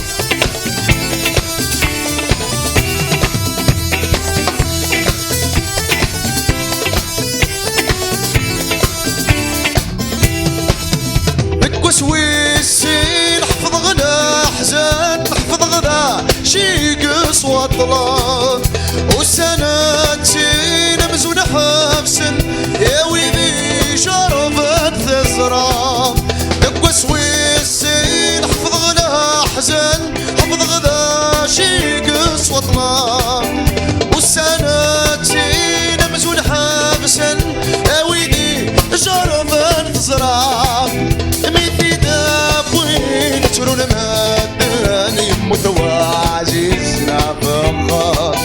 وسويسي نحفظ غدا حزان نحفظ غدا شي صوت طلال وسنتين مزون حبسن يا ويلي شربت ثزرة دقس ويسين حفظ غدا حزن حفظ غدا شي قصوى طلال وسنتين مزون حبسن يا ويلي شربت ثزرة ميتي دابوين ترون مدن متواجزنا فخار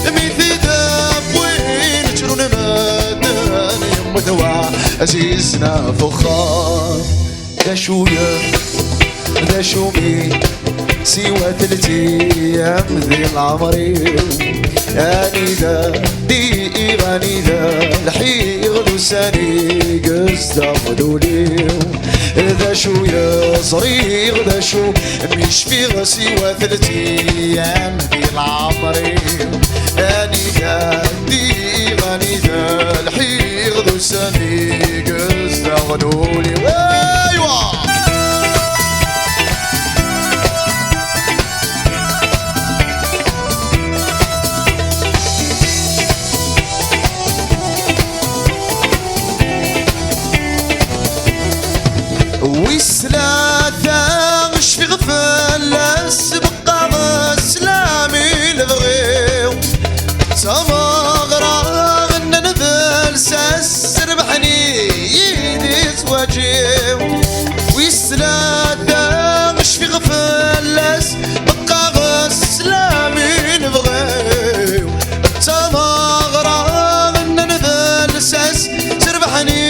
ميتي دابوين ترون مدن متواجزنا فخار دا شوية دا شومي سوى 3 أيام ذي العمري أني ذا دي إغاني ذا الحي غدو ساني قصدا غدولي ذا شو يا صريغ ذا شو مش في غسوى 3 أيام ذي العمري أني ذا دي إغاني ذا الحي غدو ساني قصدا غدولي أيوة ويسلاتا مش في غفلس بقى غسلامي لبغيو سمغرا غنى نذل ساس ربحني يدي زواجيو ويسلاتا مش في غفلس بقى غسلامي لبغيو سمغرا غنى نذل ساس ربحني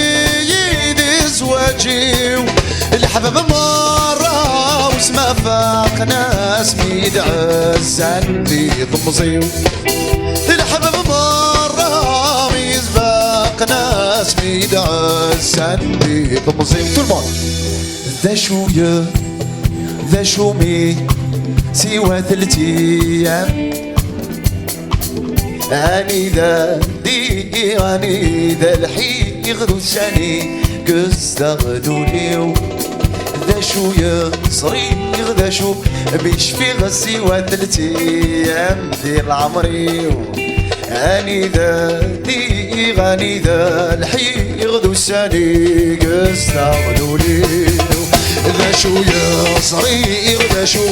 يدي زواجيو الحباب مرة واسمه فاق ناس ميد عزان في ضمزيو الحباب مرة واسمه ناس ميد عزان في ضمزيو طول ذا شوية ذا شومي سوى 3 أيام أني ذا دي أني ذا الحي غدو ساني قصدا غدوليو ذا شو يا صريغ ذا شو بيش في غسي و 3 أيام ذي العمري أني ذا دي غاني ذا الحي غدو ساني قصدا غدوليو ذا شو يا صريغ ذا شو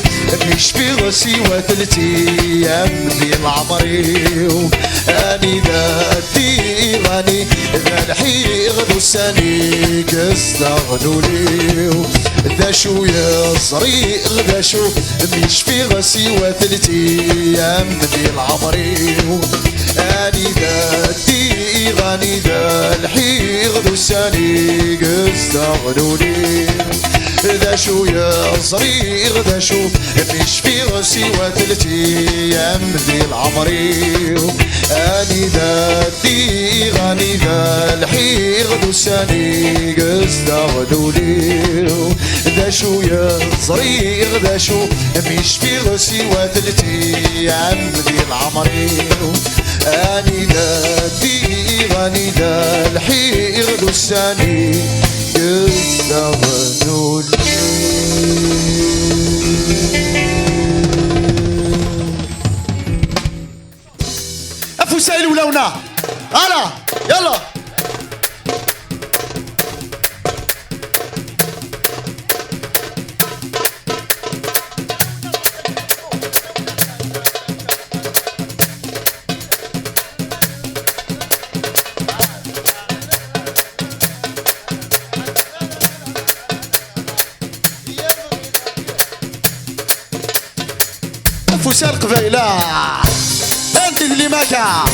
بيش في غسي و 3 أيام ذي العمري أني ذا دي غاني ذا الحي غدو ساني قصدا غدوليو ذا شو يا صريغ ذا شو مش في غسي و 3 أيام ذي العمري أني ذا دي غاني ذا الحي غدو ساني قصدا غدوليو ذا شو يا صريغ ذا شو مش في غسي و 3 أيام ذي العمري أني ذا دي غاني ذا الحي غدو ساني قصدا غدوليو ذا شو يا صريغ ذا شو مش في غسي و 3 أيام ذي العمري أني ذا دي غاني ذا الحي غدو ساني قصدا غدوليو أفوسايل ولونا هلا يلا أفوسايل قبيلة انت اللي ماكا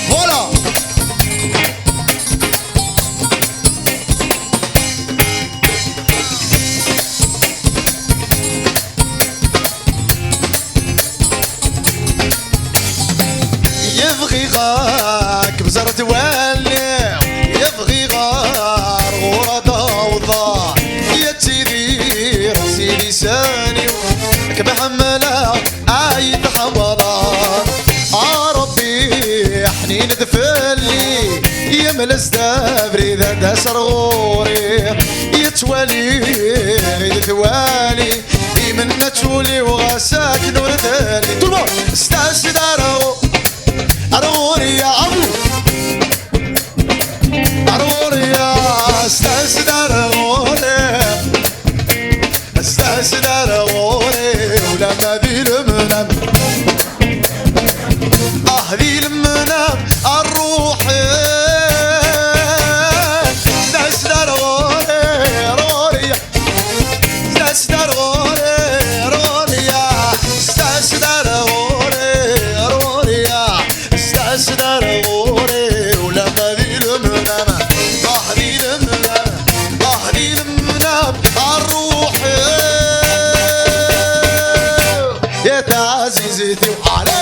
فوالا يبغي غاك بزرت والي يبغي غار غورة ضوضاء يا تيدير سيدي ساني كبحملة عايد حمرا ربي يمل الزدابري ذا داس رغوري يتوالي غير ثوالي يمنا تولي وغاساك نور ثالي طول استاسد أرغوري يا أبو أرغوري يا استاسد أرغوري استاسد أرغوري ولما ذي المنام ذي المنام الروح استاسد أرغوري روري استاسد أرغوري روري استاسد أرغوري روري استاسد أرغوري ولما ذي المنام ذي المنام ذي المنام الروح يا تعزيزتي وعليك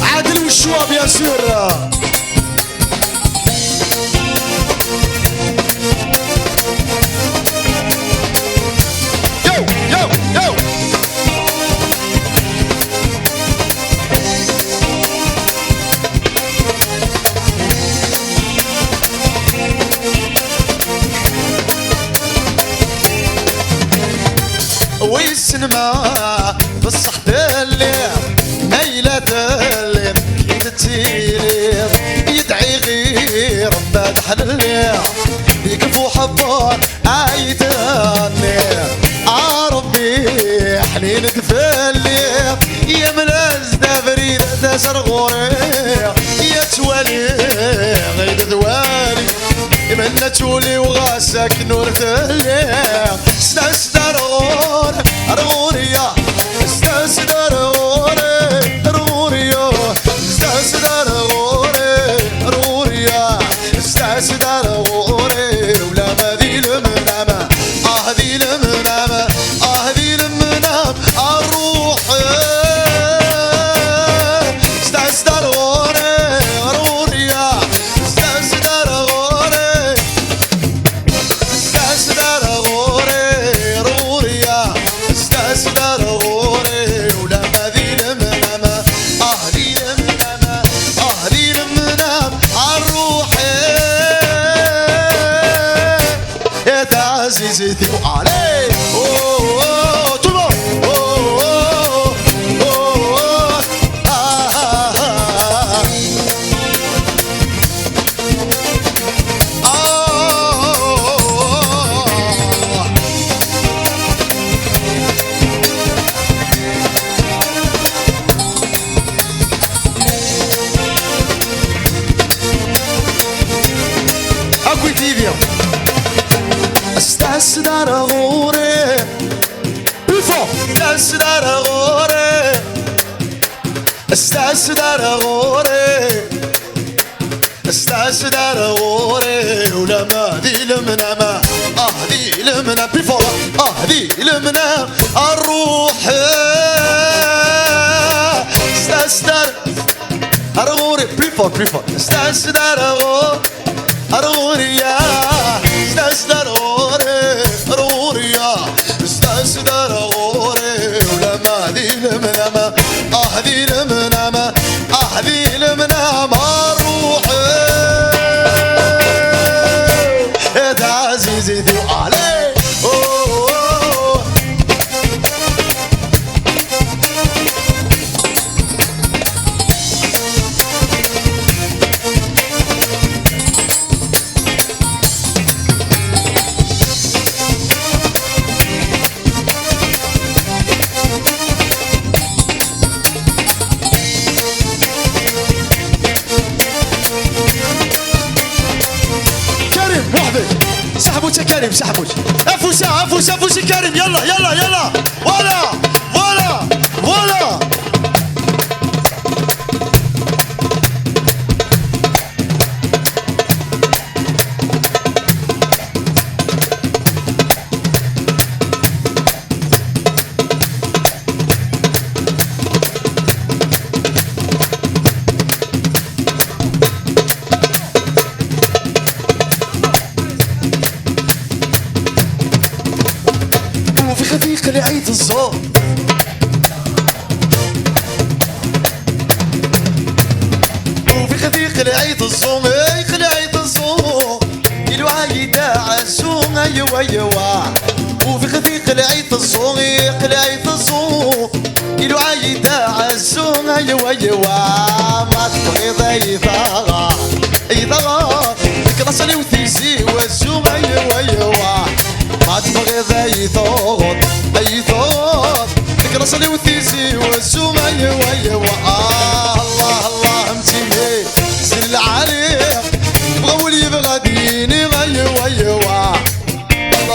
عادل والشوا بيان سور يو يو يو ويسنما بصح دلي ميلة دلي يدتيلي يدعي غير مدح اللي يقفو حبار عايداني عربي حنين تفلي يملز دافري داسر غوري يتولي غير ذوالي يمنا تولي وغاسك نور ثلي استاسدر غور أرغوريا استاسدر غوري أرغوريا استاسدر غوري أرغوريا استاسدر غوري ولا ما ذي المنام ذي المنام ذي المنام الروح استاسدر غوري أرغوريا استاسدر غوري استاسدر غوري روريا استاسدر غوري ولا ما ذي المنام ذي المنام ذي المنام الروح يا تعزيزتي وعليك طول استاسدر غوري بيفو استاسدر غوري استاسدر غوري استاسدر غوري ولا ما ذي المنام ذي المنام بيفو ذي المنام الروح استاسدر غوري بيفو استاسدر غوري أروريا استاسدر غوري أروريا استاسدر غوري ولا ما ذي المنام ذي المنام ذي المنام الروح يا تعزيزتي وعليك كريم سحبوش افوس كريم يلا ولا خفيق لعيد الصوت وفي خذي خلعيت الصوم خلعيت الصوم يلو عايدة عالسوم أيوا أيوا وفي خذي خلعيت الصوم خلعيت الصوم يلو عايدة عالسوم أيوا أيوا ما تبغي أي ثغى أي ثغى تكرسني وتيزي والسوم أيوا أيوا ما تبغي أي ثغى أي ثغى تكرسني وتيزي والسوم أيوا أيوا الله الله متيمي زل عليه بغا ولي بغا ديني أيوا أيوا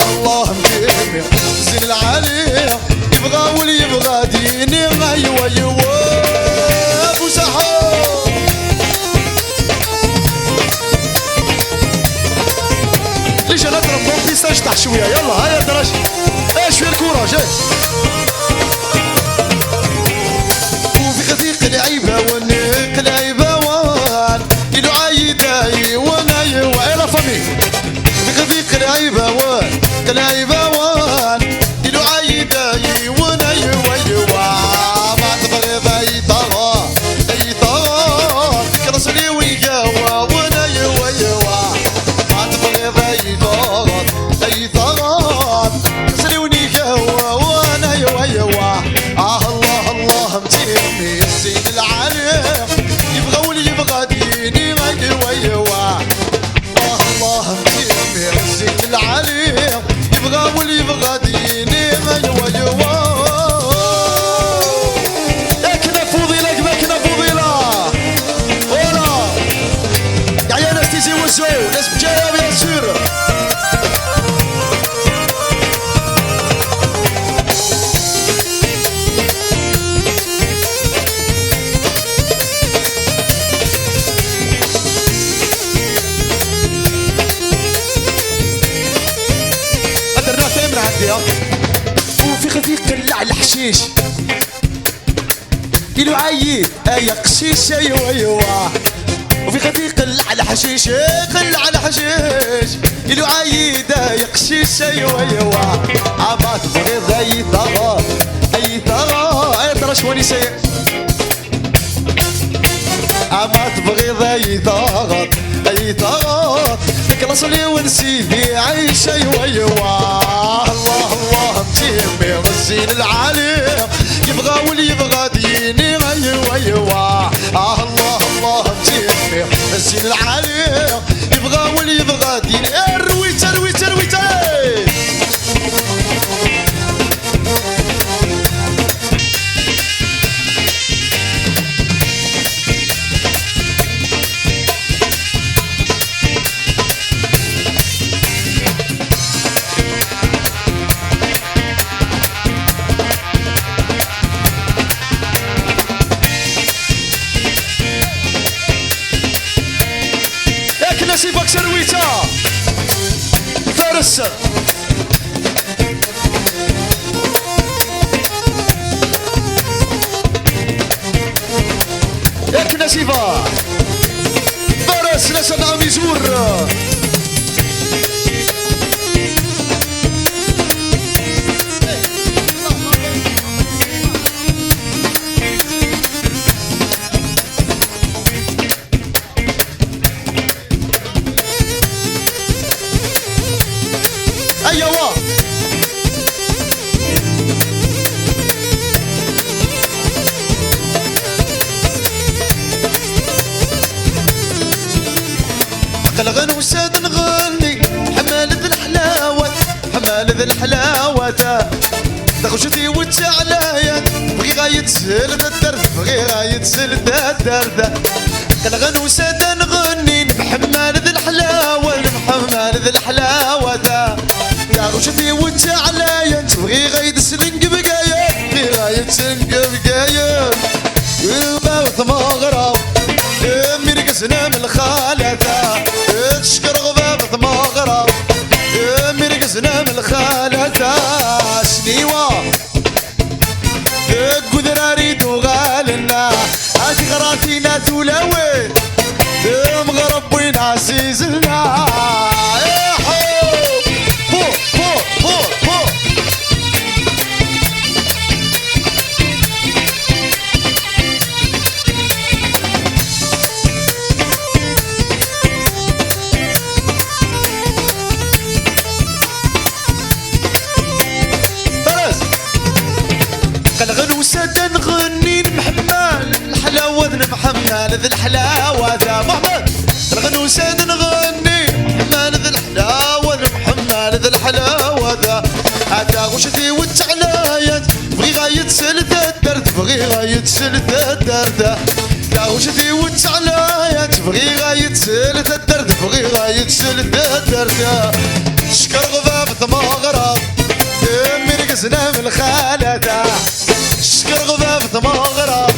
الله متيمي زل عليه يبغى ولي يبغى ديني أيوا أيوا أبو سحور ليش انا اضرب بوقتي استشطح شويه يلا هيا درج ايش في الكوره جاي وفي خذيق العيبه ونيق العيبه وان يلو عايداي وانا يوا الى فمي في خذيق العيبه وان العيبه وان يلو عايداي وانا يوا يوا ما تبغي اي طغى اي طغى كرسلي ويجاوا وانا يوا يوا ما تبغي اي طغى اي طغى كرسلي ونيجاوا وانا يوا يوا الله الله متيمي الزين العالي يبغى ولي يبغى ديني يوا يوا الله متيمي الزين العالي يبغى ولي يبغى ديني يوا يوا اكنا فضيلة كنا فضيلة ولا يا ناس تيزي وزو ناس بجاية بيان سور درنا تامر عندي وفي خذيق قلع الحشيش يلو عايد ايا قشيش ايوا ايوا وفي خذيق قلع الحشيش قلع الحشيش يلو عايد ايا قشيش ايوا ايوا عما تبغي اي ثغى اي ثغى اي ترى شواني سيء عما تبغي اي ثغى اي ثغى نكرس لي ونسيدي عيش ايوا ايوا الله الله متيمي الزين العالي يبغى ولي يبغى ديني ايوا ايوا الله الله متيمي الزين العالي يبغى ولي يبغى ديني الرويته الرويته الرويته نسيبك سرويتا فارس ياك نسيبة فارس لسنا عم يزور ايوا قلغن وساد نغني حمال ذي الحلاوة حمال ذي الحلاوة تغشتي وتعلايا بغي غايتسل ذا الدرد بغي غايتسل ذا الدرد قلغن وساد نغني بحمال ذي الحلاوة بحمال ذي الحلاوة تغشتي وتعلايا تبغي غايتسلنق بقايا بغي غايتسلنق بقايا الموت مغرب مرقسنا من الخالة تشكر غبابة مغرب مرقسنا من الخالة سنيوة قدراري دوغالنا هاتي غراتينا تولاوي مغرب وين عزيزنا حمال ذي الحلاوة ذا محمد الغنوسان نغني حمال ذي الحلاوة محمد ذي الحلاوة ذا هذا غشتي والتعلايات بغي غاية سلد الدرد بغي غاية سلد الدرد لا غشتي والتعلايات بغي غاية سلد الدرد بغي غاية سلد الدرد شكر غضب مغرب دمي رقصنا من الخالة شكر غضب مغرب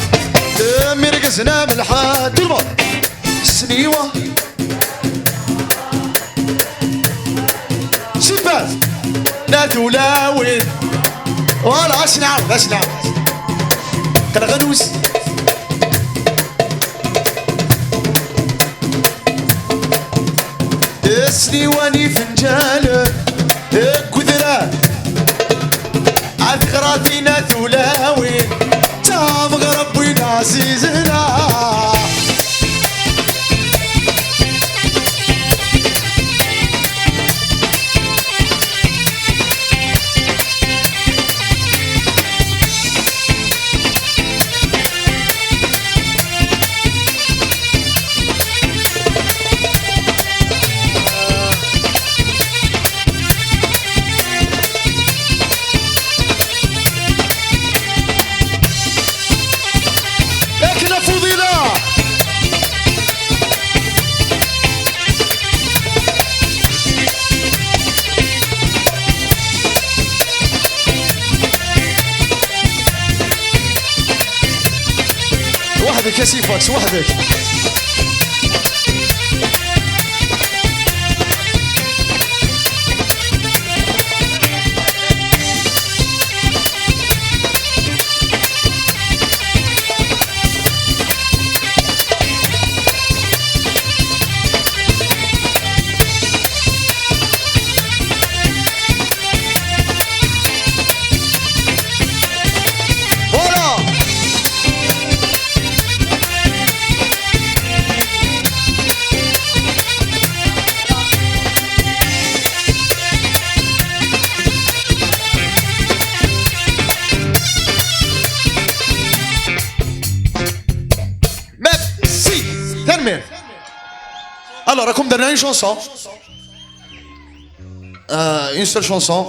دمي رقصنا من الحاد المر سنيوة شباز نادو لاوين ولا اش نعاود كنغنوس سنيواني فنجان كذران عاد غراتينا ثلاوين تام غربينا عزيزنا وحدك يا سيفاكس وحدك Alors, raconte dernière une chanson. Une seule chanson.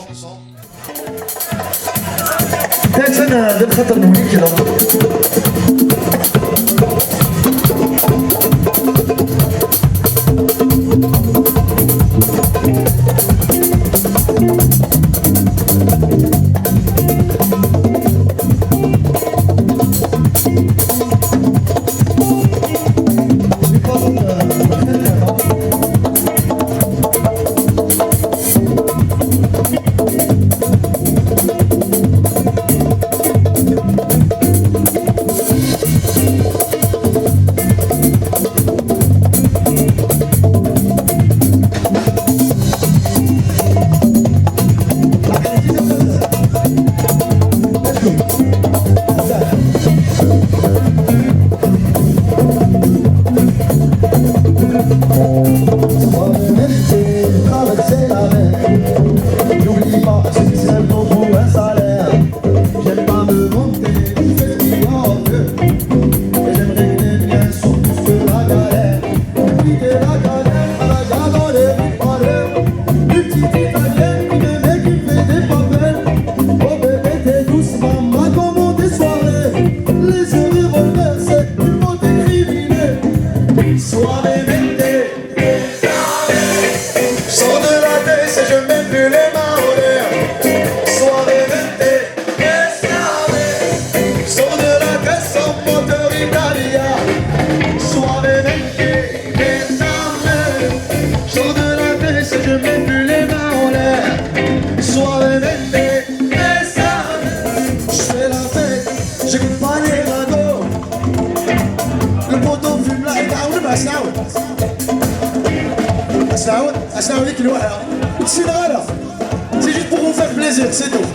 C'est juste pour vous faire plaisir, c'est tout.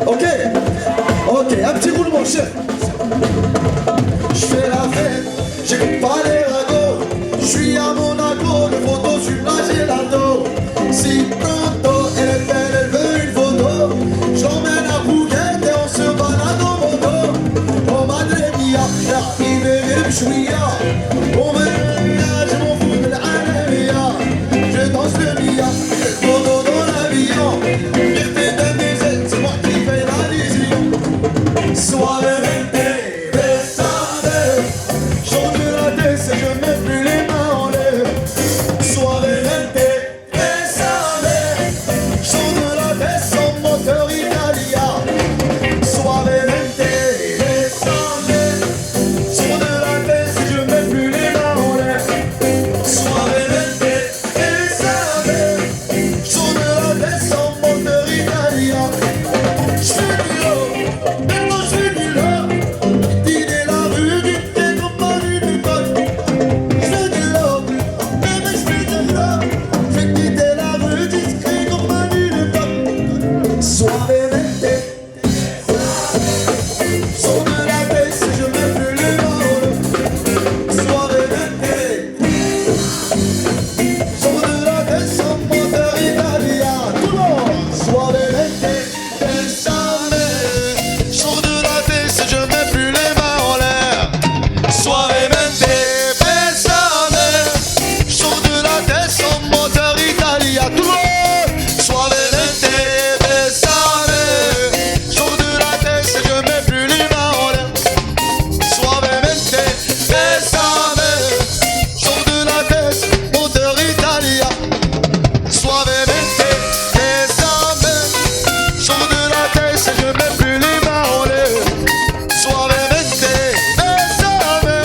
Ok, ok, un petit roulement, chef. Je fais la fête, j'écoute pas les ragots. Je suis à Monaco, le photo sur la gelato. Si pronto, elle est belle, elle veut une photo. Je l'emmène à Phuket et on se balade en moto. Oh madre mia, j'arrive et je suavemente, bésame. Sors de la tête et je mets plus les mains en l'air. Suavemente, bésame.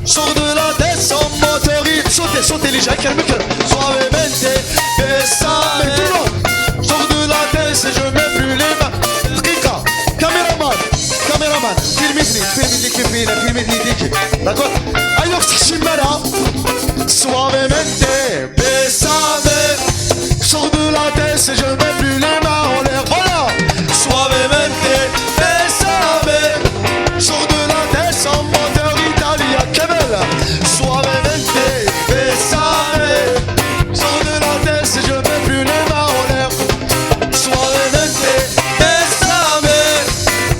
Sors de la tête sans motoriste. Sautez, sautez les gens, calme-toi. Suavemente, bésame. Tout le monde. Sors de la tête et je mets plus les mains. Rika, caméraman, caméraman. Filmez-les, filmez-les كيف فينا، filmez-les ديكي. D'accord? أيوة افتح الشمالة. Suavemente, bésame. Sors de la tête et je mets plus les mains en l'air. Voilà. Suavemente, bésame. Sors de la tête sans moteur italien. Que belle. Suavemente, bésame. Sors de la tête et je mets plus les mains en l'air. Suavemente, bésame.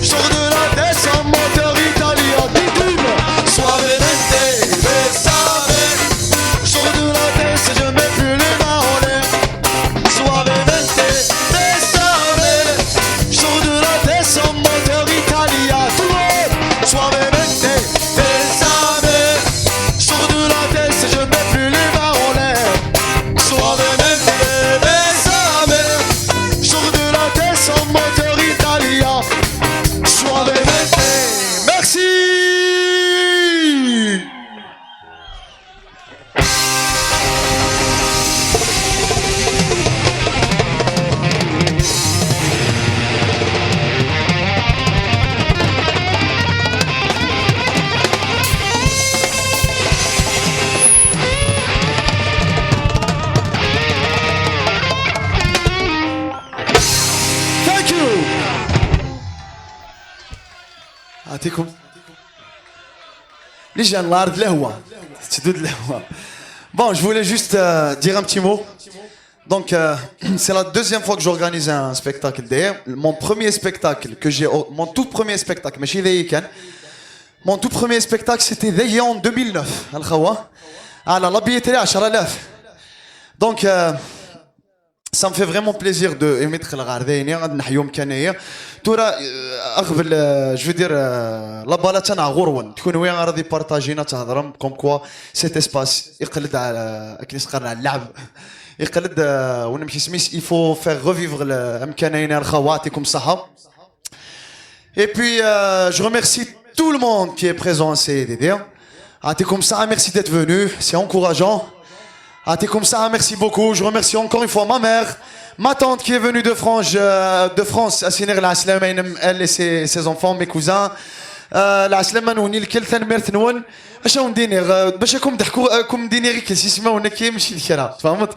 Sors de la tête sans moteur italien. Dis-moi. Suavemente, bésame. Sors de la tête et je mets plus les mains en l'air. Suavemente, bésame. Sors de la tête sans moteur italien. Tout le monde. Suavemente, bésame. Sors de la tête et je mets plus les mains en l'air. Suavemente, bésame. Sors de la tête sans moteur italien. Suavemente. Merci. Thank you. أعطيكم les gens l'art l'هوا تسدود l'هوا. Bon, je voulais juste dire un petit mot. Donc, c'est la deuxième fois que j'organise un spectacle d'ailleurs. Mon premier spectacle que j'ai, mon tout premier spectacle, ماشي ذي كان. Mon tout premier spectacle c'était ذي en 2009 الخوا على لا بيتري 10,000. Donc ça me fait vraiment plaisir de émettre la غارديني غاد نحيو مكانيه تورا اغبل جو دير لا بالا تاع غورون تكون وين راضي بارطاجينا تهضرم كوم كوا سيت اسباس يقلد على كي نسقر على اللعب يقلد وانا ماشي سميس il faut faire revivre الامكانيين الخواتكم الصحه. Et puis je remercie tout le monde qui est présent à CDD. Comme ça, merci d'être venu, c'est encourageant. Comme ça, merci beaucoup. Je remercie encore une fois ma mère, ma tante qui est venue de France, à Sinir l'Aslamain, elle et ses enfants, mes cousins. العسلامة وني الكل ثنمرت نون اش ندير باش راكم ضحكوا كم دينيري كيسمعونا كيمشي الكلام فهمت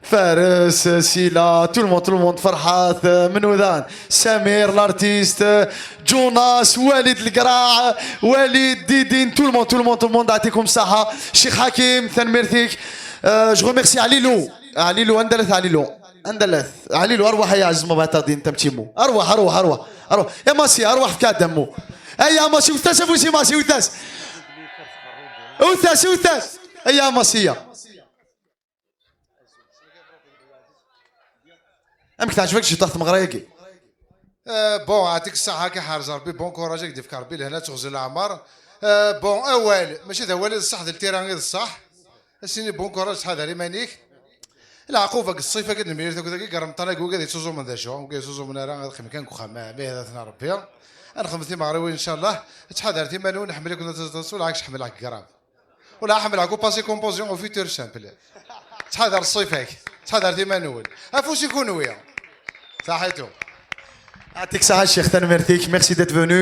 فارس سيلا tout le monde فرحات منوذان سمير لارتيست جوناس والد القراع والد ديدين tout le monde يعطيكم الصحة الشيخ حكيم ثنمرتيك جو ريميرسي عليلو عليلو ارواح يا عزمه بعتقدين انت بتيمو ارواح يا ماسي ارواح في دمو اي يا ماسي وثاس ابوسي ماسي وثاس اي يا ماسيه امك تعجبك شي طاحت مغرايكي بون يعطيك الصحة كي حارز ربي بون كوراج كيف كربي لهنا تغزل الأعمار بون أول ماشي ذا والد الصح ذا التيران غير الصح السيني بون كوراج حذري مانيك العقوفة الصيفة كد المير تاكو ذاك قرم طنا كوكا ذي سوزو من ذا شو وكي سوزو من راه خم كان كو خما به ذا ثنا ربي أنا خمسي مغربي إن شاء الله تحذرتي مالو نحمل لك ولا عكس حمل لك قراب ولا حمل عكو باسي كومبوزيون او فيتور سامبل تحذر الصيف هيك تحذرتي مانول افوس يكون ويا صحيتو. Merci d'être venu.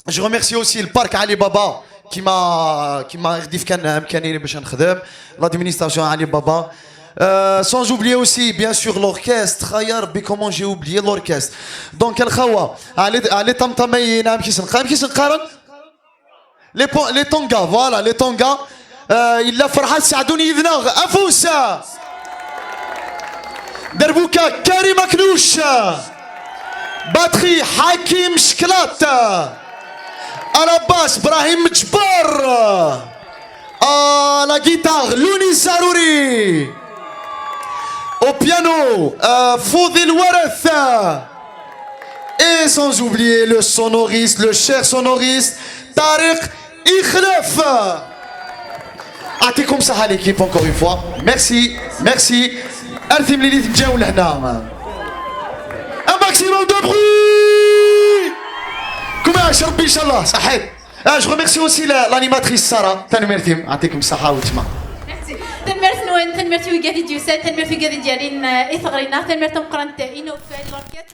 Je remercie aussi le parc Ali Baba qui m'a dit l'administration Ali Baba. Sans oublier aussi bien sûr l'orchestre. Comment j'ai oublié l'orchestre. Donc allez tamtamayin les tongas, voilà les tongas. Il a فرحات ساعدوني يذنغ افوسا دربوكا كريم مكنوش باتري حكيم شكلات على باس ابراهيم مجبر لا جيتار لوني الزاروري au piano فوضي الورث et sans oublier le sonoriste le cher sonoriste طارق إخلف اعطيكم صحه ليكيب اونكور اون فوا. ميرسي ميرسي. ارثم لي تجاو لهنا. ان ماكسيموم دو بروي. كم يعيش ربي ان شاء الله صحيت. جو ريميرسي اوسي لانيماتريس ساره تنمرتي يعطيكم الصحه وتما. تنمرت نوين تنمرت ويقاذي ديوسات تنمرت ويقاذي ديالين إثغرينا تنمرت مقرنت إنو في الوركات